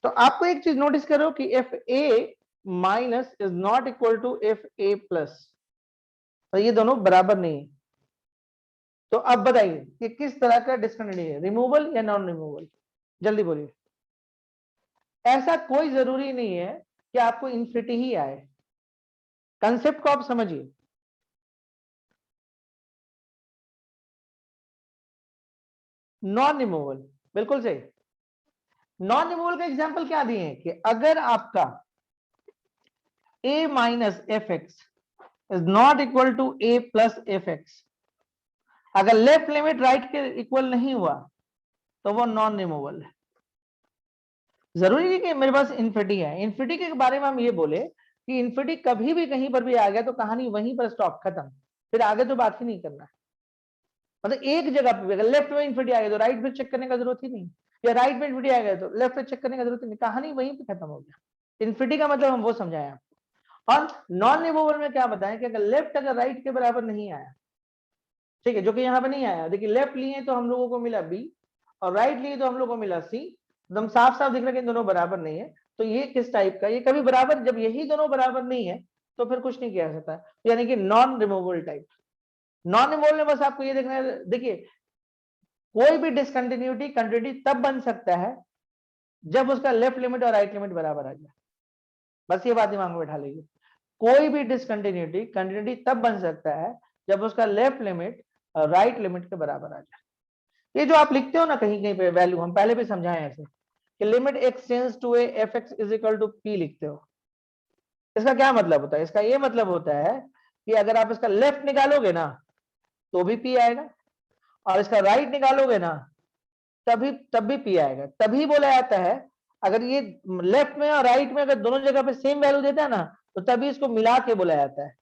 तो आपको एक चीज नोटिस करो कि f a minus is not equal to f a plus, तो ये दोनों बराबर नहीं है। तो अब बताइए कि किस तरह का डिस्कंटिन्यूटी है, रिमूवल या नॉन रिमूवल? जल्दी बोलिए। ऐसा कोई जरूरी नहीं है कि आपको इन्फिनिटी ही आए, कंसेप्ट को आप समझिए। नॉन रिमूवल, बिल्कुल सही। नॉन रिमूवल का एग्जांपल क्या दिए हैं कि अगर आपका a minus f x is not equal to a plus f x, अगर लेफ्ट लिमिट राइट के इक्वल नहीं हुआ तो वो नॉन रिमूवल है। जरूरी नहीं कि मेरे पास इन्फिनिटी है, इन्फिनिटी के बारे में हम ये बोले कि इन्फिनिटी कभी भी कहीं पर भी आ गया तो कहानी वहीं पर स्टॉप, खत्म, फिर आगे तो बात ही नहीं करना है। मतलब एक जगह पे अगर लेफ्ट में इन्फिनिटी आ गया तो राइट पे चेक करने का जरूरत ही नहीं, या राइट में इन्फिनिटी आ गया तो लेफ्ट पे चेक करने का जरूरत ही नहीं, कहानी वहीं पे खत्म हो गया। इन्फिनिटी का मतलब हम वो समझाए आपको। और नॉन रिमूवल में क्या बताएं कि अगर लेफ्ट अगर राइट के बराबर नहीं आया, ठीक है, जो कि यहाँ पे नहीं आया, देखिए लेफ्ट लिए तो हम लोगों को मिला बी और राइट लिए तो हम लोगों को मिला सी, एकदम साफ साफ दिख रहा है कि दोनों बराबर नहीं है। तो ये किस टाइप का, ये कभी बराबर, जब यही दोनों बराबर नहीं है तो फिर कुछ नहीं किया जा सकता, यानी कि non removal type. Non removal में बस आपको ये देखना है, देखिए कोई भी डिसकंटिन्यूटी कंटिन्यूटी तब बन सकता है जब उसका लेफ्ट लिमिट और राइट लिमिट बराबर आ जाए, बस ये बात दिमाग में बैठा लीजिए। कोई भी डिसकंटिन्यूटी कंटिन्यूटी तब बन सकता है जब उसका लेफ्ट लिमिट और राइट लिमिट के बराबर आ जाए। ये जो आप लिखते हो ना कहीं कहीं पे वैल्यू, हम पहले भी समझाए ऐसे कि limit x tends to a f x is equal to p लिखते हो, इसका क्या मतलब होता है? इसका ये मतलब होता है कि अगर आप इसका लेफ्ट निकालोगे ना तो भी पी आएगा, और इसका राइट निकालोगे ना तब भी पी आएगा। तभी बोला जाता है अगर ये लेफ्ट में और राइट में अगर दोनों जगह पे सेम वैल्यू देता है ना, तो तभी इसको मिला के बोला जाता है।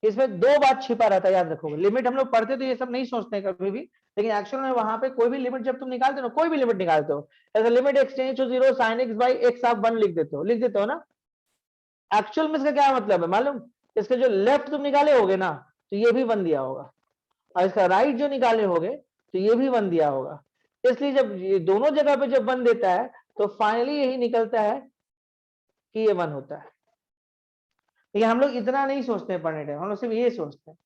इसमें दो बात छिपा रहता है, याद रखोगे। लिमिट हम लोग पढ़ते तो ये सब नहीं सोचते कभी भी, लेकिन एक्चुअल में वहां पे कोई भी लिमिट जब तुम निकालते हो, कोई भी लिमिट निकालते हो, ऐसा limit x tends to 0 sin x by x आप 1 लिख देते हो ना। एक्चुअल में इसका क्या मतलब है मालूम? इसके जो लेफ्ट तुम निकाले होगे ना, तो ये भी 1 दिया होगा, और इसका राइट जो निकाले होगे तो ये भी 1 दिया होगा। इसलिए जब ये दोनों जगह पे जब 1 देता है तो फाइनली यही निकलता है कि ये 1 होता है। लेकिन हम लोग इतना नहीं सोचते पढ़ने टाइम, हम लोग सिर्फ ये सोचते हैं,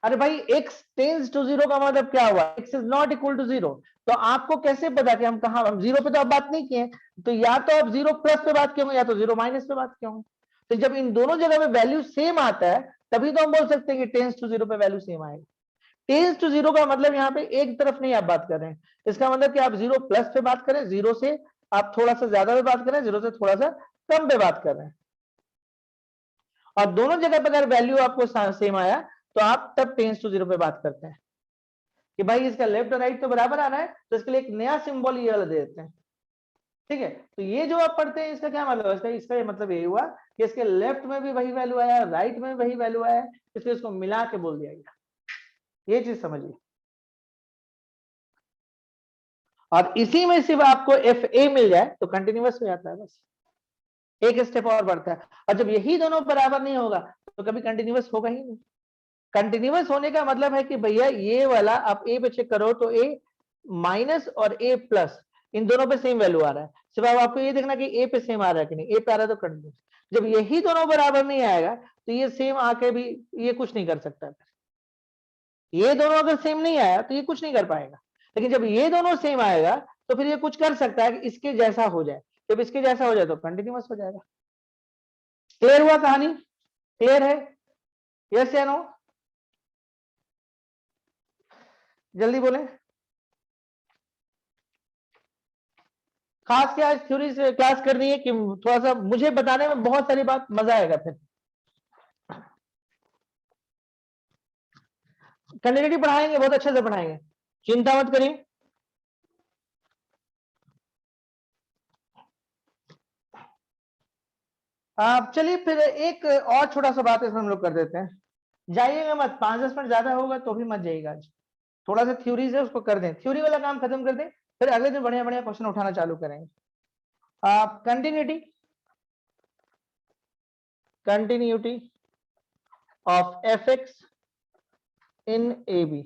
अरे भाई x टेंड्स टू 0 का मतलब क्या हुआ? x is not equal to 0। तो आपको कैसे पता कि हम कहां, हम 0 पे तो आप बात नहीं किए, तो या तो आप 0 प्लस पे बात किए होंगे या तो 0 माइनस पे बात किए होंगे। तो जब इन दोनों जगह पे वैल्यू सेम आता है तभी तो हम बोल सकते हैं कि टेंड्स टू 0 पे वैल्यू सेम आएगी। टेंड्स टू 0 का मतलब यहाँ पे एक तरफ नहीं आप बात कर रहे हैं, इसका मतलब कि आप 0 प्लस पे बात करें, 0 से आप थोड़ा सा ज्यादा पे बात करें, 0 से थोड़ा सा कम पे बात कर रहे हैं, और दोनों जगह पे अगर वैल्यू आपको सेम आया तो आप तब टेंड्स टू 0 पे बात करते हैं कि भाई इसका लेफ्ट और राइट तो बराबर आ रहा है, तो इसके लिए एक नया सिंबल ये वाला दे देते हैं। ठीक है, तो ये जो आप पढ़ते हैं इसका क्या मतलब है? इसका ये मतलब ये हुआ कि इसके लेफ्ट में भी वही वैल्यू आया, राइट में भी वही वैल्यू आया, इसलिए इसको मिला के बोल दिया गया। ये चीज समझिए। और इसी में सिर्फ आपको एफ ए मिल जाए तो कंटिन्यूअस हो जाता है, बस एक स्टेप और बढ़ता है। और जब यही दोनों बराबर नहीं होगा तो कभी कंटिन्यूअस होगा ही नहीं। कंटिन्यूअस होने का मतलब है कि भैया ये वाला आप ए पे चेक करो तो ए माइनस और ए प्लस इन दोनों पे सेम वैल्यू आ रहा है, सिर्फ आपको ये देखना कि ए पे सेम आ रहा है कि नहीं। ए पे आ रहा है तो कंटिन्यूअस। जब यही दोनों बराबर नहीं आएगा तो ये सेम आके भी ये कुछ नहीं कर सकता। ये दोनों अगर सेम नहीं आया तो ये कुछ नहीं कर पाएगा, लेकिन जब ये दोनों सेम आएगा तो फिर ये कुछ कर सकता है कि इसके जैसा हो जाए। जब इसके जैसा हो जाए तो कंटिन्यूअस हो जाएगा। क्लियर हुआ कहानी? क्लियर है? यस या नो? जल्दी बोले। खास क्या थ्योरी से क्लास करनी है कि थोड़ा सा मुझे बताने में बहुत सारी बात मजा आएगा। फिर कैंडिडेट पढ़ाएंगे, बहुत अच्छे से पढ़ाएंगे, चिंता मत करिए। आप चलिए फिर एक और छोटा सा बात इसमें हम लोग कर देते हैं। जाइएगा मत, 5-10 मिनट ज्यादा होगा तो भी मत जाइएगा। आज थोड़ा सा थ्योरी है उसको कर दें, थ्योरी वाला काम खत्म कर दें, फिर अगले दिन बढ़िया बढ़िया क्वेश्चन उठाना चालू करेंगे। आप continuity of f x in a b.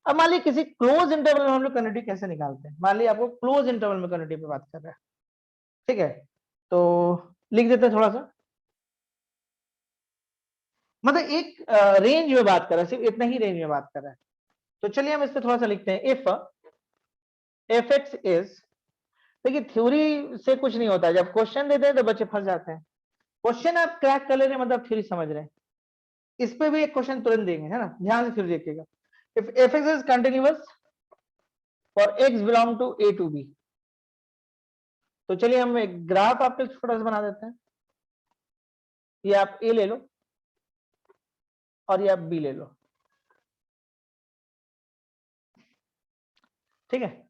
अब मान लीजिए किसी क्लोज इंटरवल में हम लोग कंटिन्यूटी कैसे निकालते हैं। मान लीजिए आपको क्लोज इंटरवल में कंटिन्यूटी पे बात कर रहा है, ठीक है, तो लिख देते हैं थोड़ा सा, मतलब एक रेंज में बात कर रहा है, सिर्फ इतना ही रेंज में बात कर रहा है। तो चलिए हम इस पे थोड़ा सा लिखते हैं, इफ एफ एक्स इज। देखिए थ्योरी से कुछ नहीं होता, जब क्वेश्चन देते हैं तो बच्चे फंस जाते हैं। क्वेश्चन आप क्रैक कर ले रहे हैं मतलब थ्योरी समझ रहे हैं। इस पे भी एक क्वेश्चन तुरंत देंगे, है ना, ध्यान से फिर देखिएगा। If f x is continuous for x belong to a to b, तो चलिए हम एक ग्राफ आपके छोटा सा बना देते हैं। ये आप ए ले लो और ये आप बी ले लो, ठीक है।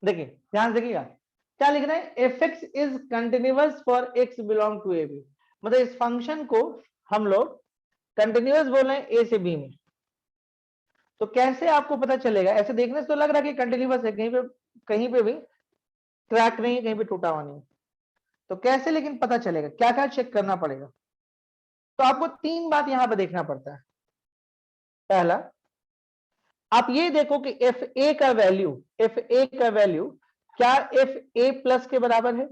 देखिए ध्यान देखिएगा क्या लिख रहे हैं, f x is continuous for x belong to a b, मतलब इस फंक्शन को हम लोग कंटिन्यूअस बोल रहे हैं ए से बी में। तो कैसे आपको पता चलेगा? ऐसे देखने से तो लग रहा है कि कंटिन्यूअस है, कहीं पे भी क्रैक नहीं है, कहीं पे टूटा हुआ नहीं है। तो कैसे लेकिन पता चलेगा, क्या क्या चेक करना पड़ेगा? तो आपको 3 बात यहां पर देखना पड़ता है। पहला, आप ये देखो कि एफ ए का वैल्यू क्या एफ ए प्लस के बराबर है?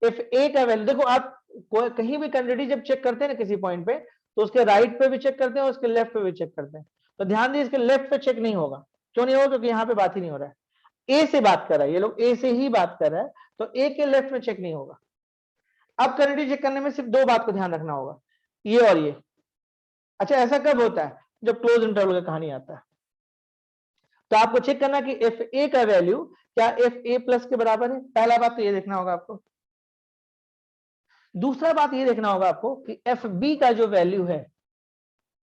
एफ ए का वैल्यू देखो, आप कहीं भी क्वांटिटी जब चेक करते हैं ना किसी पॉइंट पे, तो उसके राइट पे भी चेक करते हैं और उसके लेफ्ट पे भी चेक करते हैं। तो ध्यान दीजिए इसके लेफ्ट पे चेक नहीं होगा। क्यों नहीं होगा? क्योंकि यहाँ पे बात ही नहीं हो रहा है, ए से बात कर रहा है, ये लोग ए से ही बात कर रहा है, तो ए के लेफ्ट में चेक नहीं होगा। अब क्वांटिटी चेक करने में सिर्फ 2 बात को ध्यान रखना होगा, ये और ये। अच्छा, ऐसा कब होता है? जब क्लोज इंटरवल का कहानी आता है। तो आपको चेक करना कि एफ ए का वैल्यू क्या एफ ए प्लस के बराबर है, पहला बात तो ये देखना होगा आपको। दूसरा बात ये देखना होगा आपको कि एफ बी का जो वैल्यू है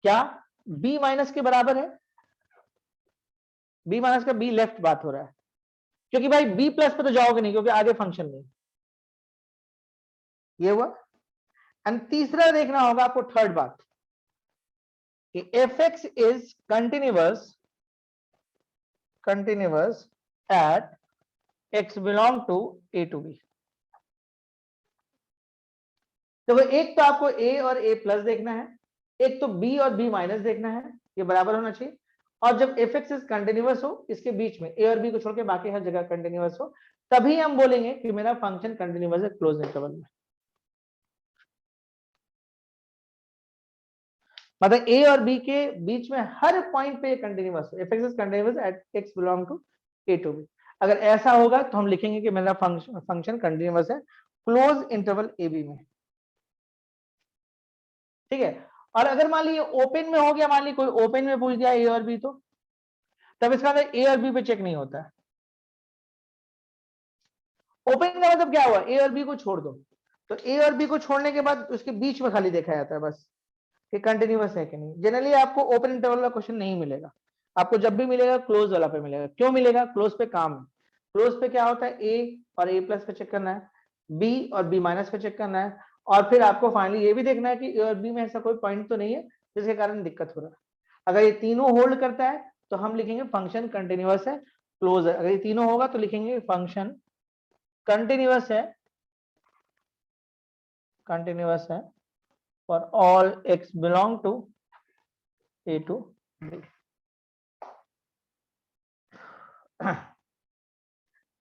क्या बी माइनस के बराबर है। बी माइनस का बी लेफ्ट बात हो रहा है, क्योंकि भाई बी प्लस पे तो जाओगे नहीं क्योंकि आगे फंक्शन नहीं। ये हुआ। एंड तीसरा देखना होगा आपको थर्ड बात कि f x is continuous at x belong to a to b. तो वो एक तो आपको ए और ए प्लस देखना है, एक तो बी और बी माइनस देखना है, ये बराबर होना चाहिए। और जब एफ एक्स इज कंटिन्यूअस हो, इसके बीच में ए और बी को छोड़ के बाकी हर जगह कंटिन्यूअस हो, तभी हम बोलेंगे कि मेरा फंक्शन कंटिन्यूअस है क्लोज इंटरवल में। मतलब ए और बी के बीच में हर पॉइंट पे continuous, f x is continuous at x belong to a to b. अगर ऐसा होगा तो हम लिखेंगे कि मेरा फंक्शन कंटिन्यूअस है क्लोज इंटरवल ए बी में। ठीक है। और अगर मान लीजिए ओपन में हो गया, मान लीजिए कोई ओपन में पूछ दिया ए और बी, तो तब इसका मतलब ए और बी पे चेक नहीं होता है। ओपन का मतलब क्या हुआ, ए और बी को छोड़ दो, तो ए और बी को छोड़ने के बाद उसके बीच में खाली देखा जाता है बस कि कंटिन्यूअस है कि नहीं। जनरली आपको ओपन इंटरवल का क्वेश्चन नहीं मिलेगा, आपको जब भी मिलेगा क्लोज वाला पे मिलेगा। क्यों मिलेगा? क्लोज पे काम है। क्लोज पे क्या होता है, ए और ए प्लस पे चेक करना है, बी और बी माइनस पे चेक करना है, और फिर आपको फाइनली ये भी देखना है कि ए और बी में ऐसा कोई पॉइंट तो नहीं है जिसके कारण दिक्कत हो रहा है। अगर ये तीनों होल्ड करता है तो हम लिखेंगे फंक्शन कंटिन्यूअस है क्लोज है। अगर ये तीनों होगा तो लिखेंगे फंक्शन कंटिन्यूअस है for all x belong to A to B.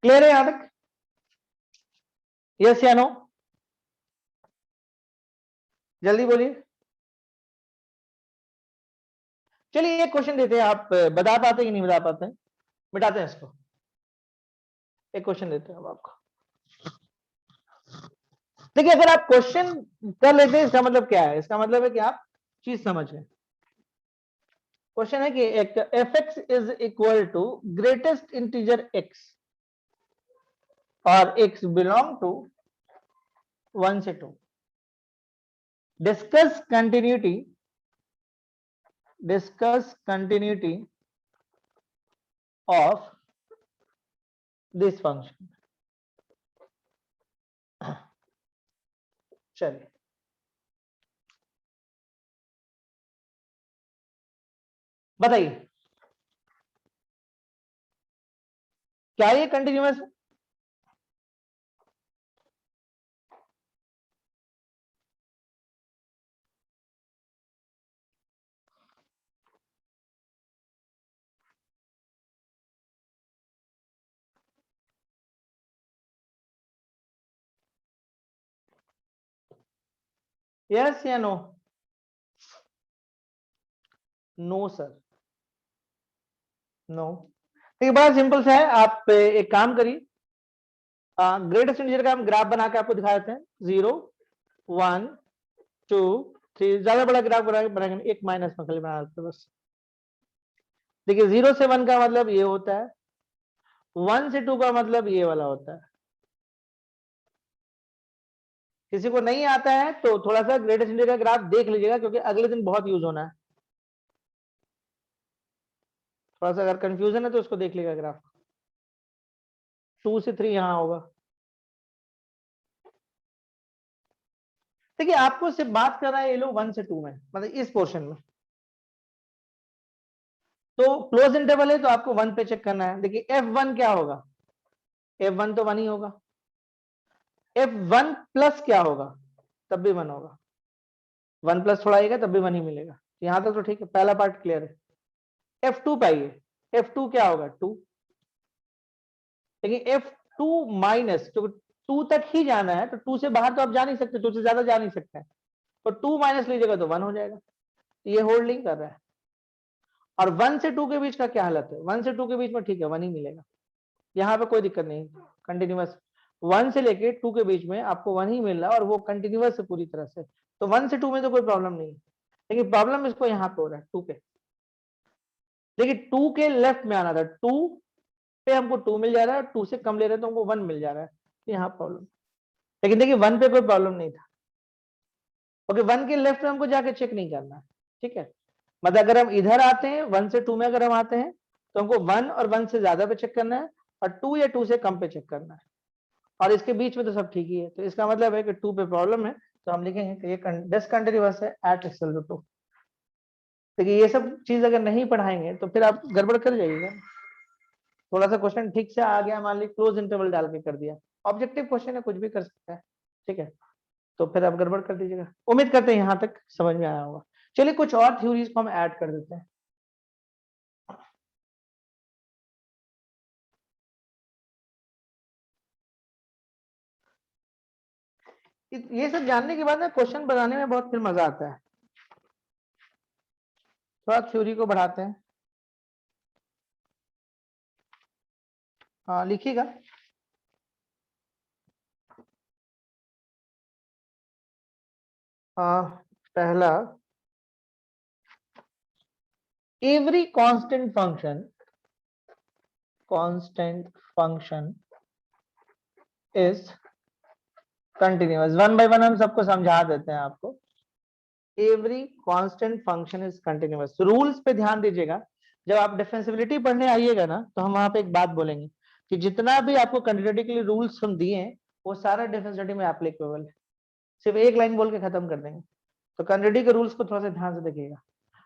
Clear है यहां तक? यस या नो? जल्दी बोलिए। चलिए एक क्वेश्चन देते हैं, आप बता पाते कि नहीं बता पाते हैं? मिटाते हैं इसको। एक क्वेश्चन देते हैं अब आपको। देखिए अगर आप क्वेश्चन कर लेते हैं इसका मतलब क्या है? इसका मतलब है कि आप चीज समझ गए। क्वेश्चन है कि एक f x is equal to greatest integer x और एक्स बिलोंग टू 1 से 2। Discuss continuity of this function। चलिए बताइए क्या ये कंटिन्यूअस है? यस या नो? No sir, no. ठीक, बड़ा सिंपल सा है। आप एक काम करिए, ग्रेटेस्ट इंटीजर का हम ग्राफ बना के आपको दिखा देते हैं। 0 1 2 3, ज्यादा बड़ा ग्राफ बनाएंगे, एक माइनस में खाली बना देते बस। देखिए 0 से 1 का मतलब ये होता है, 1 से 2 का मतलब ये वाला होता है। किसी को नहीं आता है तो थोड़ा सा ग्रेटेस्ट इंटीजर का ग्राफ देख लीजिएगा, क्योंकि अगले दिन बहुत यूज होना है। थोड़ा सा अगर कंफ्यूजन है तो उसको देख लीजिएगा ग्राफ। 2 से 3 यहां होगा। देखिए आपको सिर्फ बात कर रहा है ये लोग 1 से 2 में, मतलब इस पोर्शन में। तो क्लोज इंटरवल है तो आपको 1 पे चेक करना है। देखिए F1 क्या होगा? F1 तो 1 ही होगा। F1 प्लस क्या होगा? तब भी 1 होगा। 1 प्लस थोड़ा आएगा तब भी 1 ही मिलेगा। यहां तक तो ठीक है, पहला पार्ट क्लियर है। F2 पाइए, F2 क्या होगा? 2। लेकिन F2 माइनस, तो 2 तक ही जाना है तो 2 से बाहर तो आप जा नहीं सकते, 2 से ज्यादा जा नहीं सकते, तो 2 माइनस लीजिएगा तो 1 हो जाएगा। ये होल्डिंग कर रहा है। और 1 से 2 के बीच का क्या हालत है? 1 से 2 के बीच में ठीक है 1 ही मिलेगा, यहाँ पे कोई दिक्कत नहीं। कंटिन्यूअस 1 से लेके 2 के बीच में आपको 1 ही मिल रहा है और वो कंटिन्यूअस है पूरी तरह से, तो 1 से 2 में तो कोई प्रॉब्लम नहीं है। लेकिन प्रॉब्लम इसको यहाँ पे हो रहा है 2 पे। देखिए 2 के लेफ्ट में आना था, 2 पे हमको 2 मिल जा रहा है, 2 से कम ले रहे हैं तो हमको 1 मिल जा रहा है, यहाँ प्रॉब्लम। लेकिन देखिए 1 पे कोई प्रॉब्लम नहीं था। ओके, 1 के लेफ्ट में हमको जाके चेक नहीं करना है। ठीक है, मतलब अगर हम इधर आते हैं 1 से 2 में, अगर हम आते हैं तो हमको 1 और 1 से ज्यादा पे चेक करना है और 2 या 2 से कम पे चेक करना है, और इसके बीच में तो सब ठीक ही है। तो इसका मतलब है कि 2 पे प्रॉब्लम है, तो हम लिखेंगे कि ये डिसकंटिन्यूअस है एट x=2। देखिए ये सब चीज अगर नहीं पढ़ाएंगे तो फिर आप गड़बड़ कर जाइएगा। थोड़ा सा क्वेश्चन ठीक से आ गया, मान लीजिए क्लोज इंटरवल डाल के कर दिया, ऑब्जेक्टिव क्वेश्चन है, कुछ भी कर सकता है, ठीक है, तो फिर आप गड़बड़ कर दीजिएगा। उम्मीद करते हैं यहाँ तक समझ में आया होगा। चलिए कुछ और थ्योरीज को हम ऐड कर देते हैं। ये सब जानने के बाद ना क्वेश्चन बनाने में बहुत फिर मजा आता है। थोड़ा थ्योरी को बढ़ाते हैं। हाँ लिखिएगा। पहला, every constant function is continuous. One by one हम सबको समझा देते हैं आपको। Every constant function is continuous. Rules पे ध्यान दीजिएगा। जब आप डिफरेंशियबिलिटी पढ़ने आइएगा ना, तो हम वहां पे एक बात बोलेंगे कि जितना भी आपको कंटिन्यूटी के लिए रूल्स हम दिए हैं वो सारा डिफरेंशियबिलिटी में एप्लीकेबल है। सिर्फ एक लाइन बोल के खत्म कर देंगे। तो कंटिन्यूटी के रूल्स को थोड़ा सा ध्यान से देखिएगा।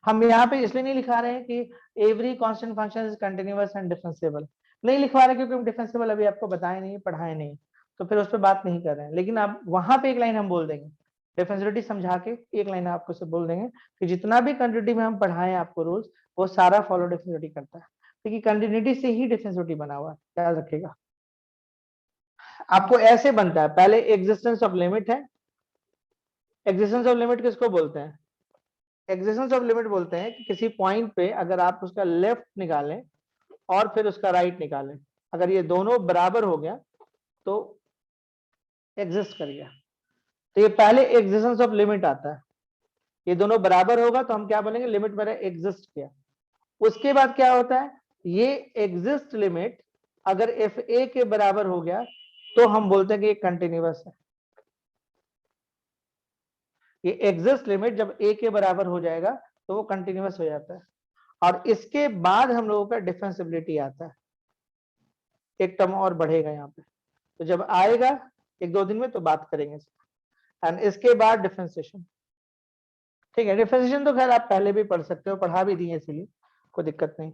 हम यहाँ पे इसलिए नहीं लिखा रहे हैं कि every constant function is continuous and differentiable, नहीं लिखवा रहे क्योंकि हम डिफरेंशिएबल अभी आपको बताए नहीं, पढ़ाए नहीं, तो फिर उस पर बात नहीं कर रहे हैं। लेकिन आप वहां पे एक लाइन हम बोल देंगे, डिफरेंशिएबिलिटी समझा के एक लाइन आपको से बोल देंगे कि जितना भी कंटिन्यूटी में हम पढ़ाएं आपको रूल्स, वो सारा फॉलो डिफरेंशिएबिलिटी करता है, क्योंकि कंटिन्यूटी से ही डिफरेंशिएबिलिटी बना हुआ है, याद रखिएगा। आपको ऐसे बनता है, पहले एग्जिस्टेंस ऑफ लिमिट है। एग्जिस्टेंस ऑफ लिमिट किसको बोलते हैं? एग्जिस्टेंस ऑफ लिमिट बोलते हैं कि किसी पॉइंट पे अगर आप उसका लेफ्ट निकालें और फिर उसका राइट निकालें, अगर ये दोनों बराबर हो गया तो एग्जिस्ट कर गया। तो ये पहले एग्जिस्टेंस ऑफ लिमिट आता है। ये दोनों बराबर होगा तो हम क्या बोलेंगे? लिमिट मेरा एग्जिस्ट किया। उसके बाद क्या होता है? ये एग्जिस्ट लिमिट अगर एफ ए के बराबर हो गया तो हम बोलते हैं कि ये कंटिन्यूअस है। ये एग्जिस्ट लिमिट जब ए के बराबर हो जाएगा तो वो कंटिन्यूअस हो जाता है। और इसके बाद हम लोगों का डिफरेंशिएबिलिटी आता है। एक टर्म और बढ़ेगा यहाँ पे, तो जब आएगा एक दो दिन में तो बात करेंगे। एंड इसके बाद डिफरेंशिएशन। ठीक है, डिफरेंशिएशन तो खैर आप पहले भी पढ़ सकते हो, पढ़ा भी दिए, इसीलिए कोई दिक्कत नहीं।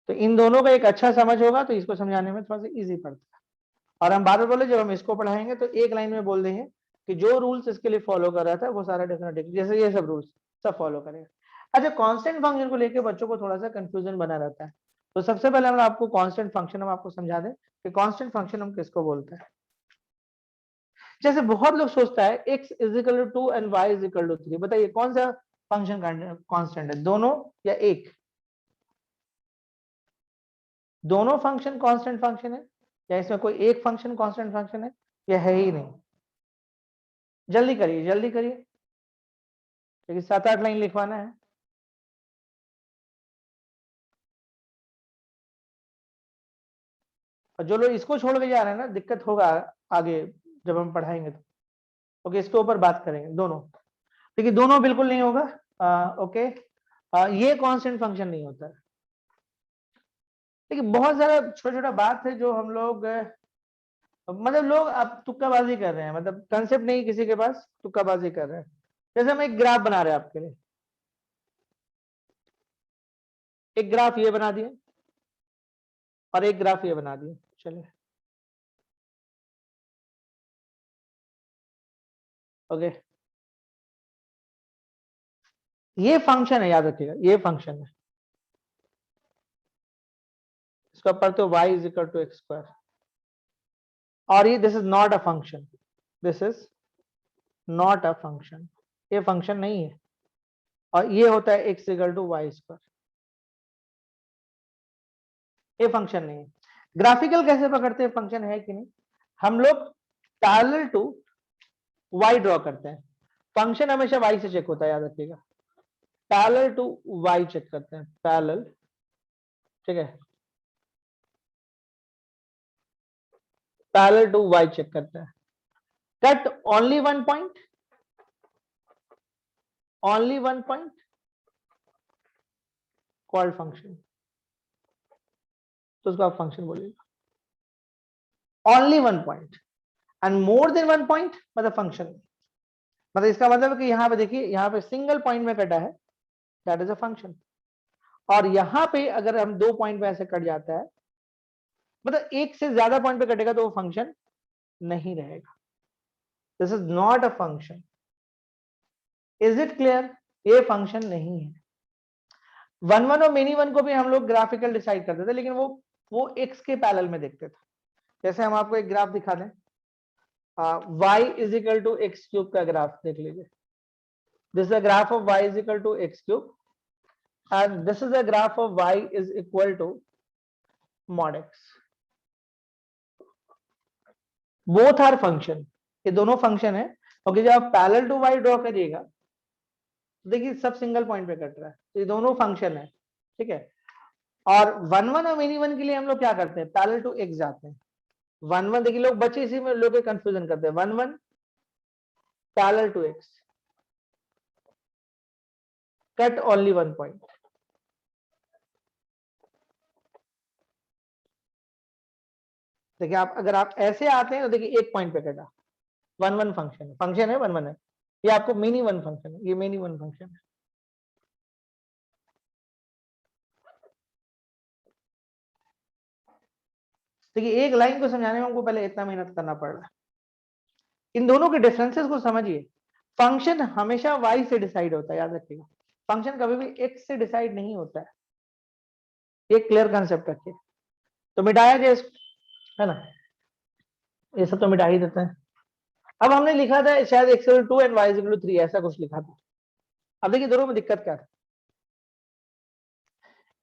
तो इन दोनों का एक अच्छा समझ होगा तो इसको समझाने में थोड़ा सा इजी पड़ता है। और हम बार बार बोले, जब हम इसको पढ़ाएंगे तो एक लाइन में बोल देंगे कि जो रूल्स इसके लिए फॉलो कर रहा था वो सारा डेफिनेटली, जैसे ये सब रूल्स सब फॉलो करेगा। अच्छा, कांस्टेंट फंक्शन को लेकर बच्चों को थोड़ा सा कंफ्यूजन बना रहता है। तो सबसे पहले हम आपको कांस्टेंट फंक्शन हम आपको समझा दें कि कांस्टेंट फंक्शन हम किसको बोलते हैं। जैसे बहुत लोग सोचता है x is equal to 2 and y is equal to 3, बताइए कौन सा फंक्शन कांस्टेंट है, दोनों या एक? दोनों फंक्शन कांस्टेंट फंक्शन है, या इसमें कोई एक फंक्शन कांस्टेंट फंक्शन है, या है ही नहीं? जल्दी करिए जल्दी करिए, क्योंकि 7-8 लाइन लिखवाना है। और जो लोग इसको छोड़ के जा रहे हैं ना, दिक्कत होगा आगे जब हम पढ़ाएंगे तो। ओके, इसके ऊपर बात करेंगे दोनों। देखिए दोनों बिल्कुल नहीं होगा। ओके, ये कांस्टेंट फंक्शन नहीं होता है। देखिए बहुत सारा छोटा छोटा बात है जो हम लोग मतलब लोग अब तुक्काबाजी कर रहे हैं, मतलब कंसेप्ट नहीं किसी के पास, तुक्काबाजी कर रहे हैं। जैसे हम एक ग्राफ बना रहे हैं आपके लिए, एक ग्राफ ये बना दिए और एक ग्राफ ये बना दिए, चलिए ओके। ये फंक्शन है, याद रखिएगा ये फंक्शन है, इसका पढ़ते हो y is equal to x square. और ये this is not a function, this is not a function, ये फंक्शन नहीं है। और ये होता है x equal to y square, ये फंक्शन नहीं है। ग्राफिकल कैसे पकड़ते हैं फंक्शन है कि नहीं? हम लोग पैरेलल टू y ड्रॉ करते हैं। फंक्शन हमेशा y से चेक होता है, याद रखिएगा। पैरेलल टू y चेक करते हैं, पैरेलल, ठीक है, पैरेलल टू y चेक करते हैं। Cut only one point, only one point, called function. तो उसको आप फंक्शन बोलिएगा। Only one point and more than one point मतलब फंक्शन। मतलब इसका मतलब है कि यहाँ पे देखिए, यहाँ पे सिंगल पॉइंट में कटा है, दैट इज अ फंक्शन। और यहाँ पे अगर हम 2 पॉइंट में ऐसे कट जाता है, मतलब एक से ज्यादा पॉइंट पे कटेगा तो वो फंक्शन नहीं रहेगा। This is not a function. Is it clear? ये फंक्शन नहीं है। वन वन और मेनी वन को भी हम लोग ग्राफिकल डिसाइड करते थे, लेकिन वो एक्स के पैरेलल में देखते थे। जैसे हम आपको एक ग्राफ दिखा दें, y is equal to x cube का ग्राफ देख लीजिए। This is a graph of y is equal to x क्यूब एंड दिस is a graph of y is equal टू mod x। Both are function, ये दोनों फंक्शन है। क्योंकि जब आप पैरेलल टू y ड्रॉ करिएगा, देखिए सब सिंगल पॉइंट पे कट रहा है, तो ये दोनों फंक्शन है, ठीक है। और वन वन और मेनी वन के लिए हम लोग क्या करते हैं, पैरेलल टू x जाते हैं। वन वन देखिए, लोग बच्चे इसी में लोग कंफ्यूजन करते हैं, one one parallel to x, cut only one point. देखिए आप अगर आप ऐसे आते हैं तो देखिए एक पॉइंट पे कटा, वन वन फंक्शन है, फंक्शन है वन वन है। ये आपको मेनी वन फंक्शन है, ये मेनी वन फंक्शन है। देखिए एक लाइन को समझाने में हमको पहले इतना मेहनत करना पड़ रहा है। इन दोनों के डिफरेंसेस को समझिए। फंक्शन हमेशा y से डिसाइड होता है, याद रखिएगा। फंक्शन कभी भी x से डिसाइड नहीं होता है, ये क्लियर कंसेप्ट रखिए। तो मिटाया जाए, है ना, ये सब तो मिटा ही देते हैं। अब हमने लिखा था शायद x equal to and y equal to 3, ऐसा कुछ लिखा था। अब देखिए दोनों में दिक्कत क्या है।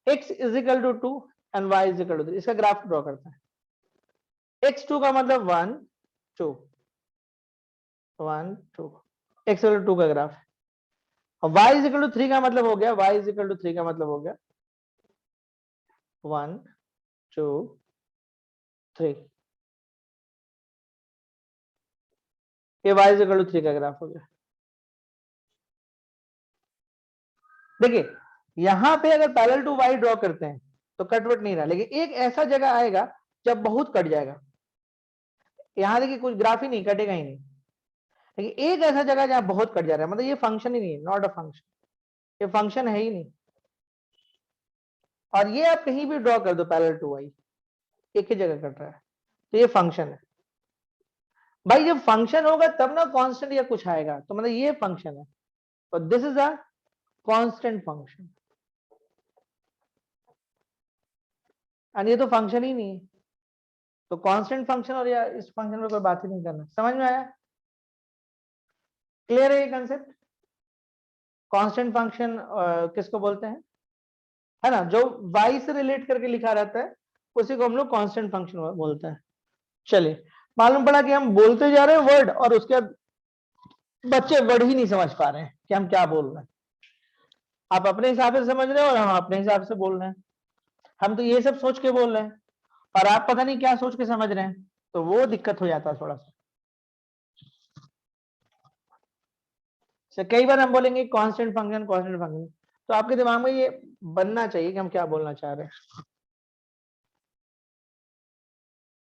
x is equal to 2 and y is equal to 3, इसका ग्राफ ड्रॉ करता है। x2 का मतलब 1 2 1 2, x इक्वल टू 2 का ग्राफ है। और y इज इक्वल टू 3 का मतलब हो गया, y इज इक्वल टू 3 का मतलब हो गया 1 2 3, ये y इज इक्वल टू 3 का ग्राफ हो गया। देखिए यहां पे अगर पैरेलल टू y ड्रॉ करते हैं तो कटवट नहीं रहा, लेकिन एक ऐसा जगह आएगा जब बहुत कट जाएगा। यहां देखिए कुछ ग्राफ ही नहीं कटेगा ही नहीं, लेकिन एक ऐसा जगह जहां बहुत कट जा रहा है, मतलब ये फंक्शन ही नहीं है, नॉट अ फंक्शन, ये फंक्शन है ही नहीं। और ये आप कहीं भी ड्रॉ कर दो पैरेलल टू y, एक ही जगह कट रहा है, तो ये फंक्शन है। भाई जब फंक्शन होगा तब ना कांस्टेंट या कुछ आएगा, तो मतलब ये फंक्शन है, और this is a constant function, और ये तो फंक्शन ही नहीं है। तो कांस्टेंट फंक्शन और या इस फंक्शन में कोई बात ही नहीं करना। समझ में आया? क्लियर है ये कंसेप्ट? कांस्टेंट फंक्शन किसको बोलते हैं, है ना, जो y से रिलेट करके लिखा रहता है उसी को हम लोग कांस्टेंट फंक्शन बोलते हैं। चलिए, मालूम पड़ा कि हम बोलते जा रहे हैं वर्ड, और उसके बाद बच्चे वर्ड ही नहीं समझ पा रहे हैं कि हम क्या बोल रहे हैं। आप अपने हिसाब से समझ रहे हो और हम अपने हिसाब से बोल रहे हैं। हम तो ये सब सोच के बोल रहे हैं और आप पता नहीं क्या सोच के समझ रहे हैं, तो वो दिक्कत हो जाता है थोड़ा सा। कई बार हम बोलेंगे कांस्टेंट फंक्शन, कांस्टेंट फंक्शन, तो आपके दिमाग में ये बनना चाहिए कि हम क्या बोलना चाह रहे हैं।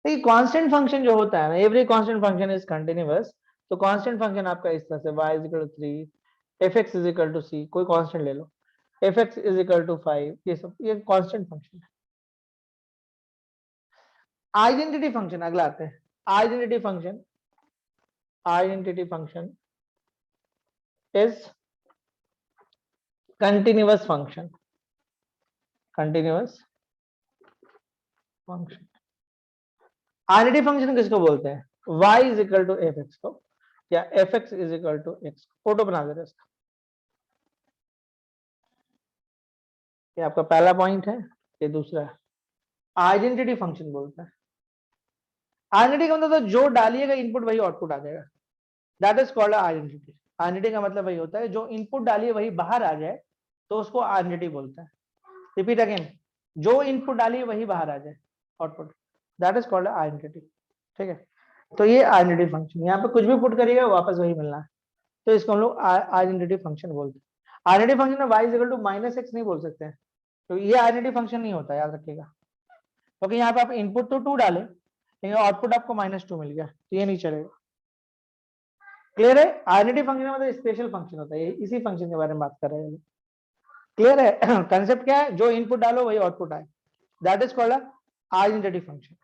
देखिए कांस्टेंट फंक्शन जो होता है ना, every constant function is continuous. तो कांस्टेंट फंक्शन आपका इस तरह से y is equal to 3, fx is equal to c, कोई कांस्टेंट ले लो, fx इज इक्वल टू 5, ये सब ये कांस्टेंट फंक्शन है। आइडेंटिटी फंक्शन अगला आते हैं। Identity function, identity function is continuous function, continuous function. Identity function किसको बोलते हैं, y is equal to fx को, या fx is equal to x। Photo बना दे रहे इसका, ये आपका पहला पॉइंट है, ये दूसरा है। आइडेंटिटी फंक्शन बोलते हैं। आइडेंटिटी का मतलब जो डालिएगा इनपुट वही आउटपुट आ जाएगा, that is called identity. Identity का मतलब वही होता है जो इनपुट डालिए वही बाहर आ जाए, तो उसको आइडेंटिटी बोलते हैं। रिपीट अगेन, जो इनपुट डालिए वही बाहर आ जाए, output, that is called identity. ठीक है, तो ये आइडेंटिटी फंक्शन, यहाँ पे कुछ भी पुट करिएगा वापस वही मिलना है, तो इसको हम लोग आइडेंटिटी फंक्शन बोलते हैं। आइडेंटिटी फंक्शन में y इक्वल टू -x नहीं बोल सकते हैं, तो ये आइडेंटिटी फंक्शन नहीं होता, याद रखिएगा। क्योंकि यहाँ पे आप इनपुट तो 2 डाले लेकिन आउटपुट आपको -2 मिल गया, तो ये नहीं चलेगा। क्लियर है? आइडेंटिटी फंक्शन मतलब स्पेशल फंक्शन होता है, इसी फंक्शन के बारे में बात कर रहे हैं। क्लियर है? कंसेप्ट क्या है? जो इनपुट डालो वही आउटपुट आए, that is called identity function.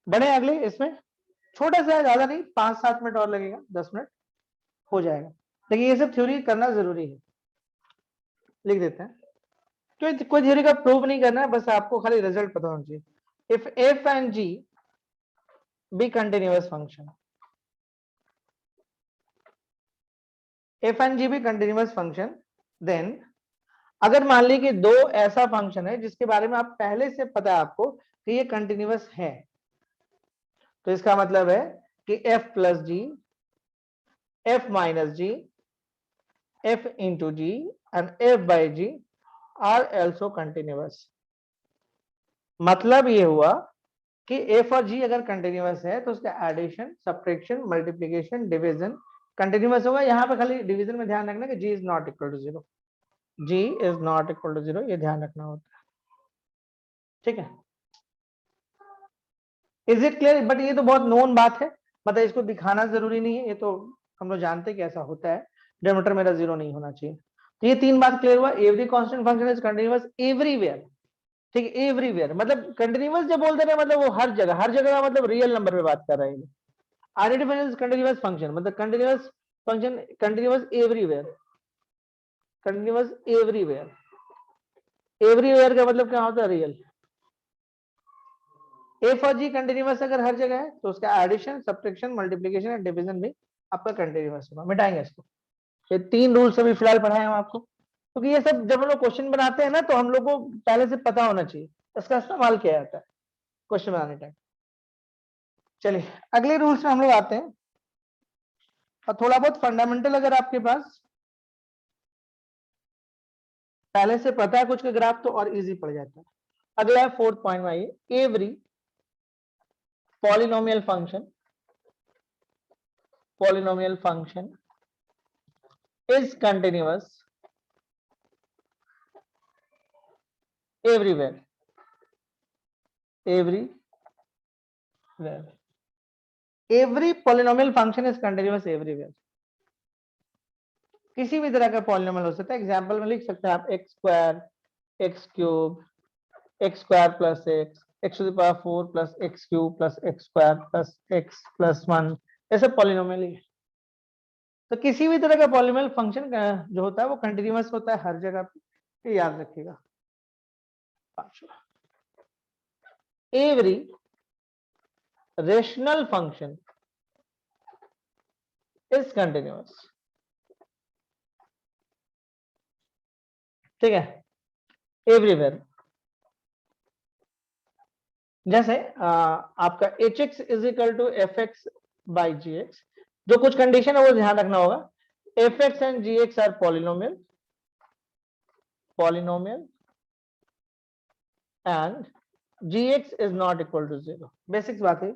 बढ़े अगले, इसमें छोटा सा, ज्यादा नहीं, 5-7 मिनट और लगेगा, 10 मिनट हो जाएगा, लेकिन ये सब थ्योरी करना जरूरी है। लिख देते हैं, तो कोई थ्योरी का प्रूव नहीं करना है, बस आपको खाली रिजल्ट पता होना चाहिए। If f and g be continuous function, f and g be continuous function, then अगर मान ली कि दो ऐसा फंक्शन है जिसके बारे में आप पहले से पता है आपको कि ये कंटिन्यूअस है, तो इसका मतलब है कि f plus g, f minus g, f into g and f by g are also continuous. मतलब ये हुआ कि f और g अगर कंटिन्यूअस है तो उसका addition, subtraction, multiplication, division continuous होगा। यहाँ पे खाली डिवीजन में ध्यान रखना कि g is not equal to 0, g is not equal to 0, ये ध्यान रखना होता है। ठीक है, इज इट क्लियर? बट ये तो बहुत नोन बात है, मतलब इसको दिखाना जरूरी नहीं है, ये तो हम लोग जानते हैं कि ऐसा होता है, डेनोमिनेटर मेरा 0 नहीं होना चाहिए। तो ये 3 बात क्लियर हुआ। Every constant function is continuous everywhere. ठीक है, एवरीवेयर मतलब कंटीन्यूअस जब बोलते हैं मतलब वो हर जगह, हर जगह का मतलब रियल नंबर पे बात कर रहे हैं। Identity function is continuous function, मतलब continuous function, continuous everywhere, continuous everywhere. Everywhere का मतलब क्या होता है? रियल। एफ और जी कंटिन्यूअस अगर हर जगह है तो उसका addition, subtraction, multiplication and division भी आपका कंटिन्यूअस होगा। मिटाएंगे इसको। ये 3 रूल्स अभी फिलहाल पढ़ाए हम आपको, क्योंकि ये सब जब हम लोग क्वेश्चन बनाते हैं ना तो हम लोग को पहले से पता होना चाहिए, इसका इस्तेमाल किया जाता है क्वेश्चन बनाने टाइम। चलिए अगले रूल्स में हम लोग आते हैं, और थोड़ा बहुत फंडामेंटल अगर आपके पास पहले से पता है कुछ का ग्राफ तो और इजी पड़ जाता है। अगला है 4th पॉइंट में आइए, every polynomial function, polynomial function is continuous everywhere, everywhere, every polynomial function is continuous everywhere। किसी भी तरह का पॉलिनोमियल हो सकता है। एग्जांपल में लिख सकते हैं आप x square, x cube, x square plus x, x to the power 4 plus x cube plus x square plus x plus 1, ऐसे पॉलिनोमियल ही है। तो किसी भी तरह का पॉलिनोमियल फंक्शन जो होता है वो कंटिन्यूअस होता है हर जगह पे, ये याद रखिएगा। Every rational function is continuous. ठीक है, एवरीवेयर। जैसे आपका h x is equal to f x by g x, जो कुछ कंडीशन है वो ध्यान रखना होगा। F x and g x are polynomial, polynomial and g x is not equal to 0। Basics बात है।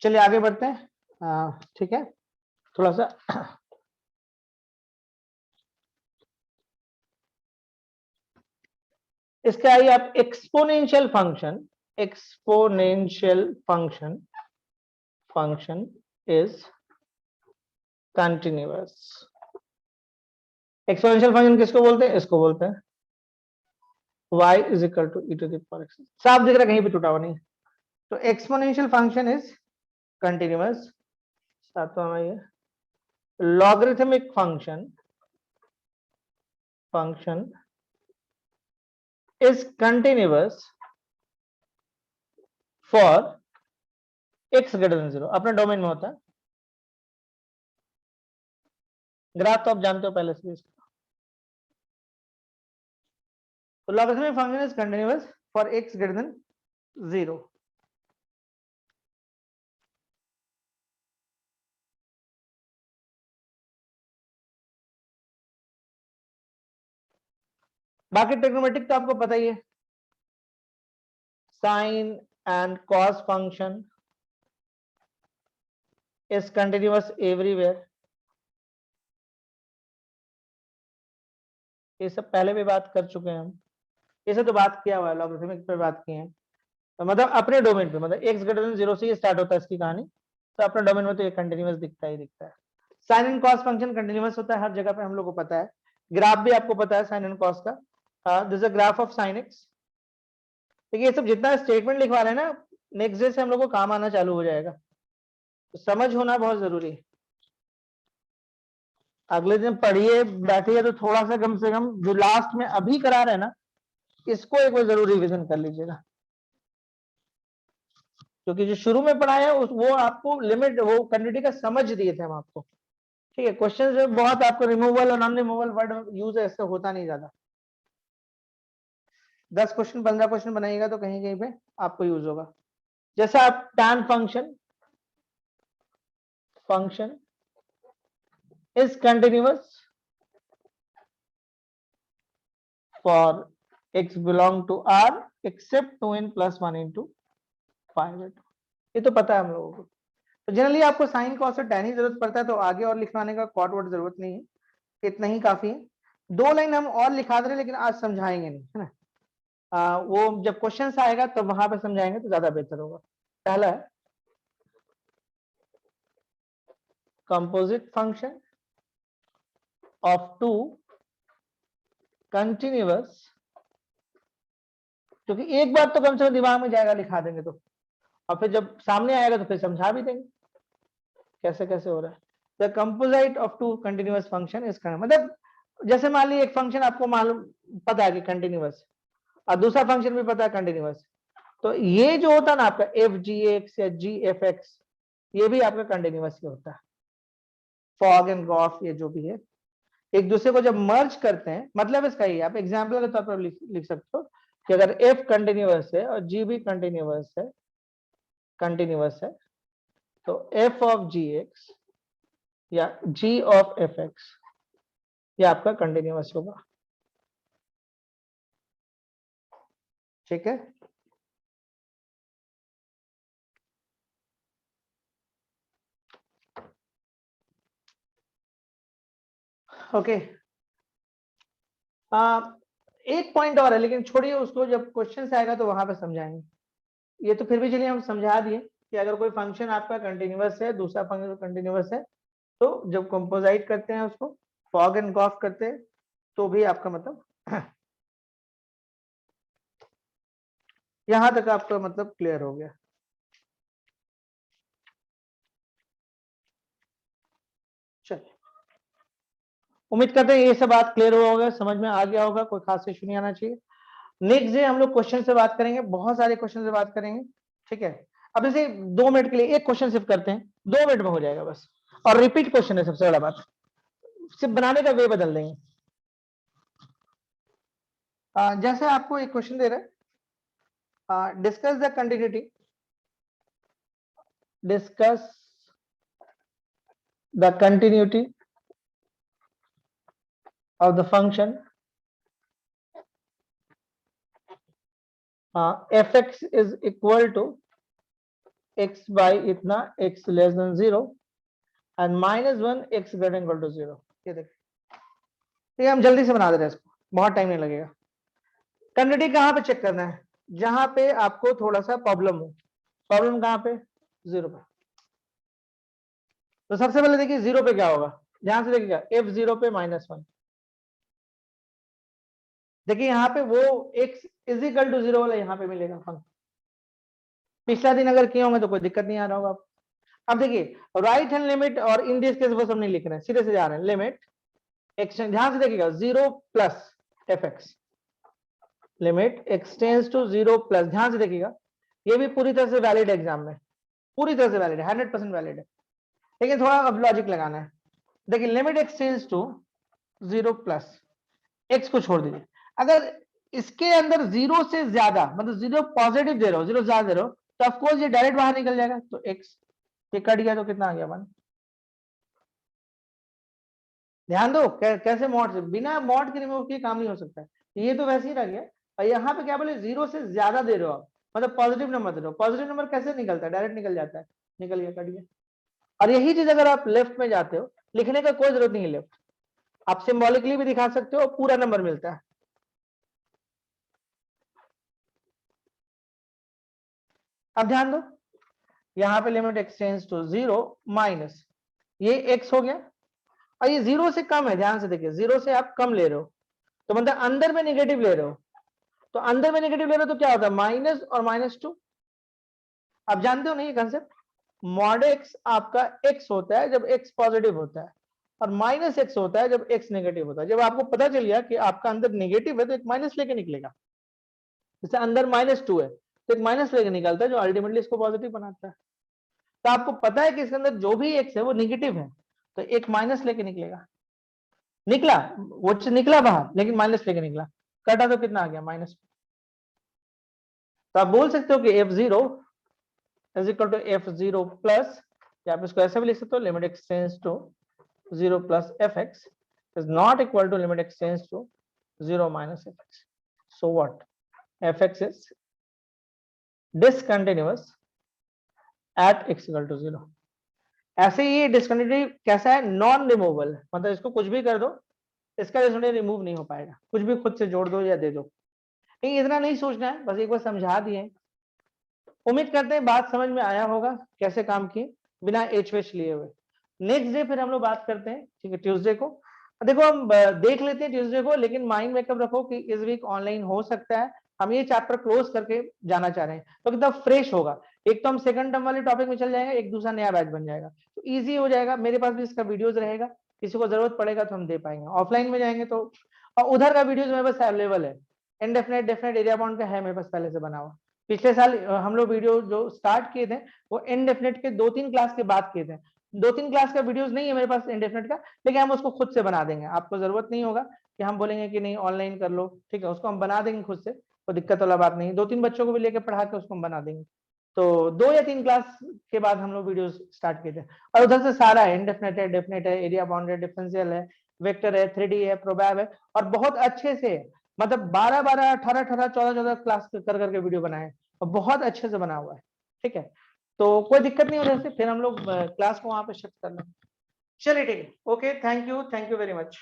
चलिए आगे बढ़ते हैं। ठीक है, थोड़ा सा इसके आइए आप exponential function, exponential function, function is continuous. Exponential function किसको बोलते हैं? इसको बोलते हैं y is equal to e to the power x। साफ दिख रहा है, कहीं भी टूटा हुआ नहीं। तो एक्सपोनेंशियल फंक्शन इज कंटिन्यूअस। सातवां में ये logarithmic function, function is continuous for x greater than 0। अपने डोमेन में होता है। ग्राफ तो आप जानते हो पहले से इसका। तो logarithmic function is continuous for x greater than 0। बाकी ट्रिग्नोमेट्रिक तो आपको पता ही है, sine and cos function is continuous everywhere. ये सब पहले भी बात कर चुके हैं हम, ये सब तो बात किया हुआ है, लॉगरिथमिक पे बात किए हैं। तो मतलब अपने डोमेन पे, मतलब x ग्रेटर देन 0 से ये स्टार्ट होता है इसकी कहानी, तो अपने डोमेन में तो ये कंटिन्यूअस दिखता ही दिखता है। Sine and cos function continuous होता है हर जगह पे, हम लोग को पता है। ग्राफ भी आपको पता है साइन एंड कॉस का, this is a graph of sine x. देखिए ये सब जितना स्टेटमेंट लिखवा रहे हैं ना, नेक्स्ट डे से हम लोग को काम आना चालू हो जाएगा, तो समझ होना बहुत जरूरी है। अगले दिन पढ़िए बैठिए तो थोड़ा सा कम से कम जो लास्ट में अभी करा रहे हैं ना, इसको एक बार जरूर रिविजन कर लीजिएगा, क्योंकि जो शुरू में पढ़ाया है वो आपको लिमिट, वो कंटिन्यूटी का समझ दिए थे हम आपको। ठीक है, क्वेश्चन जो बहुत आपको रिमूवल और नॉन रिमूवल वर्ड यूज है, इससे होता नहीं ज्यादा। 10 क्वेश्चन 15 क्वेश्चन बनाइएगा तो कहीं कहीं पे आपको यूज होगा। जैसे आप tan function is continuous for x belong to R except 2n + 1 × 5, ये तो पता है हम लोगों को। तो जनरली आपको साइन कॉस और tan ही जरूरत पड़ता है, तो आगे और लिखवाने का कॉट वर्ड जरूरत नहीं है, इतना ही काफी है। 2 लाइन हम और लिखा दे रहे, लेकिन आज समझाएंगे नहीं, है ना। वो जब क्वेश्चन आएगा तो वहां पे समझाएंगे तो ज्यादा बेहतर होगा। पहला है कंपोजिट फंक्शन ऑफ 2 कंटिन्यूअस, क्योंकि एक बार तो कम से कम दिमाग में जाएगा, लिखा देंगे तो, और फिर जब सामने आएगा तो फिर समझा भी देंगे कैसे कैसे हो रहा है। The composite of 2 continuous function is, मतलब जैसे मान लीजिए एक फंक्शन आपको मालूम पता है कि कंटिन्यूअस, और दूसरा फंक्शन भी पता है कंटिन्यूअस, तो ये जो होता है ना आपका एफ जी एक्स या जी एफ एक्स, ये भी आपका कंटिन्यूअस ही होता है। फॉग एंड गॉफ ये जो भी है, एक दूसरे को जब मर्ज करते हैं, मतलब इसका ही आप एग्जाम्पल के तौर पर लिख सकते हो कि अगर एफ कंटिन्यूअस है और जी भी कंटिन्यूअस है, तो एफ ऑफ जी एक्स या जी ऑफ एफ एक्स ये आपका कंटिन्यूअस होगा। ठीक है, ओके। एक पॉइंट और है, लेकिन छोड़िए उसको, जब क्वेश्चन आएगा तो वहां पे समझाएंगे। ये तो फिर भी चलिए हम समझा दिए कि अगर कोई फंक्शन आपका कंटिन्यूअस है, दूसरा फंक्शन कंटिन्यूअस है, तो जब कंपोजिट करते हैं उसको, फॉग एंड गॉफ करते हैं, तो भी आपका मतलब यहां तक आपका मतलब क्लियर हो गया। चलिए, उम्मीद करते हैं ये सब बात क्लियर हुआ होगा, समझ में आ गया होगा, कोई खास इशू नहीं आना चाहिए। नेक्स्ट डे हम लोग क्वेश्चन से बात करेंगे, बहुत सारे क्वेश्चन से बात करेंगे। ठीक है, अब इसे 2 मिनट के लिए एक क्वेश्चन सिर्फ करते हैं, 2 मिनट में हो जाएगा बस, और रिपीट क्वेश्चन है, सबसे बड़ा बात सिर्फ बनाने का वे बदल देंगे। जैसे आपको एक क्वेश्चन दे रहा है, discuss the continuity, discuss the continuity of the function fx is equal to x by इतना x less than 0 and -1 x greater than equal to 0। ये देखिए, हम जल्दी से बना दे रहे हैं इसको, बहुत टाइम नहीं लगेगा। कंटिन्यूटी कहां पे चेक करना है, जहां पे आपको थोड़ा सा प्रॉब्लम हो। प्रॉब्लम कहां पे, 0 पे। तो सबसे पहले देखिए 0 पे क्या होगा, ध्यान से देखिएगा, f0 पे -1। देखिए यहाँ पे वो x इज इक्वल टू 0 वाला यहाँ पे मिलेगा फंक्शन। पिछला दिन अगर किए होंगे तो कोई दिक्कत नहीं आ रहा होगा आपको। अब देखिए राइट हैंड लिमिट, और इन दिस केस बस हम नहीं लिख रहे हैं, सीधे से जा रहे हैं, लिमिट एक्सटेंड, ध्यान से देखिएगा 0 plus f x, limit x tends to 0 plus, ध्यान से देखिएगा, ये भी पूरी तरह से वैलिड है, एग्जाम में पूरी तरह से वैलिड है, 100% वैलिड है, लेकिन थोड़ा अब लॉजिक लगाना है। देखिए limit x tends to 0 plus x को छोड़ दीजिए, अगर इसके अंदर 0 से ज्यादा, मतलब 0 पॉजिटिव दे रहा हो, 0 ज्यादा दे रहा हो, तो ऑफकोर्स ये डायरेक्ट बाहर निकल जाएगा, तो एक्स ये कट गया तो कितना आ गया 1। ध्यान दो कैसे मॉड से, बिना मॉड के रिमूव किए काम नहीं हो सकता है, ये तो वैसे ही रह गया। और यहाँ पे क्या बोले, 0 से ज्यादा दे रहे हो आप, मतलब पॉजिटिव नंबर दे रहे हो, पॉजिटिव नंबर कैसे निकलता है, डायरेक्ट निकल जाता है, निकल गया, कट गया। और यही चीज अगर आप लेफ्ट में जाते हो, लिखने का कोई जरूरत नहीं है लेफ्ट, आप सिंबॉलिकली भी दिखा सकते हो, पूरा नंबर मिलता है। अब ध्यान दो, यहाँ पे लिमिट एक्सटेंड्स टू 0 माइनस ये x हो गया, और ये 0 से कम है, ध्यान से देखिए 0 से आप कम ले रहे हो तो मतलब अंदर में नेगेटिव ले रहे हो, तो अंदर में नेगेटिव ले रहे हो तो क्या होता है माइनस और -2। आप जानते हो ना ये कंसेप्ट, मॉड x आपका x होता है जब x पॉजिटिव होता है, और -x होता है जब x नेगेटिव होता है। जब आपको पता चल गया कि आपका अंदर नेगेटिव है तो एक माइनस लेके निकलेगा, जैसे अंदर -2 है तो एक माइनस लेके निकलता है जो अल्टीमेटली इसको पॉजिटिव बनाता है। तो आपको पता है कि इसके अंदर जो भी x है वो नेगेटिव है तो एक माइनस लेके निकलेगा। निकला, वो निकला बाहर लेकिन माइनस लेके निकला, कटा तो कितना आ गया -। तो आप बोल सकते हो कि f0 is equal to f0 plus, या आप इसको ऐसे भी लिख सकते हो limit x tends to 0 plus fx is not equal to limit extends to 0 minus fx. So what? fx is discontinuous at x equal to 0. ऐसे ये डिस्कंटिन्यूटी कैसा है, नॉन रिमूवेबल, मतलब इसको कुछ भी कर दो इसका डिस्कंटिन्यूटी रिमूव नहीं हो पाएगा, कुछ भी खुद से जोड़ दो या दे दो। नहीं, इतना नहीं सोचना है, बस एक बार समझा दिए। उम्मीद करते हैं बात समझ में आया होगा कैसे काम किए बिना एच वेच लिए हुए। नेक्स्ट डे फिर हम लोग बात करते हैं, ठीक है, ट्यूसडे को। देखो हम देख लेते हैं ट्यूसडे को, लेकिन माइंड मेकअप रखो कि इस वीक ऑनलाइन हो सकता है, हम ये चैप्टर क्लोज करके जाना चाह रहे हैं तो कितना फ्रेश होगा। एक तो हम सेकंड टर्म वाले टॉपिक में चल जाएंगे, एक दूसरा नया बैच बन जाएगा तो इजी हो जाएगा। मेरे पास भी इसका वीडियोस रहेगा, किसी को जरूरत पड़ेगा तो हम दे पाएंगे। ऑफलाइन में जाएंगे तो, और उधर का वीडियोस मेरे पास अवेलेबल है, इनडेफिनेट डेफिनेट एरिया बाउंड का है मेरे पास पहले से बना हुआ। पिछले साल हम लोग वीडियो जो स्टार्ट किए थे वो इनडेफिनेट के 2-3 क्लास के बाद किए थे। 2-3 क्लास का वीडियोस नहीं है मेरे पास इनडेफिनेट का, लेकिन हम उसको खुद से बना देंगे। आपको जरूरत नहीं होगा कि हम बोलेंगे कि नहीं ऑनलाइन कर लो, ठीक है, उसको हम बना देंगे खुद से, कोई दिक्कत वाला बात नहीं। 2-3 बच्चों को भी लेकर पढ़ा के उसको हम बना देंगे। तो 2 या 3 क्लास के बाद हम लोग वीडियो स्टार्ट किए थे, और उधर से सारा है, इनडेफिनेट है, डेफिनेट है, एरिया बाउंड है, डिफरेंशियल है, वेक्टर है, 3D है, प्रोबैब है, और बहुत अच्छे से, मतलब 12-12, 18-18, 14-14 क्लास कर करके वीडियो बनाए और बहुत अच्छे से बना हुआ है, ठीक है। तो कोई दिक्कत नहीं हो रही, फिर हम लोग क्लास को वहां पे शिफ्ट कर लें। चलिए ठीक है, okay, thank you very much.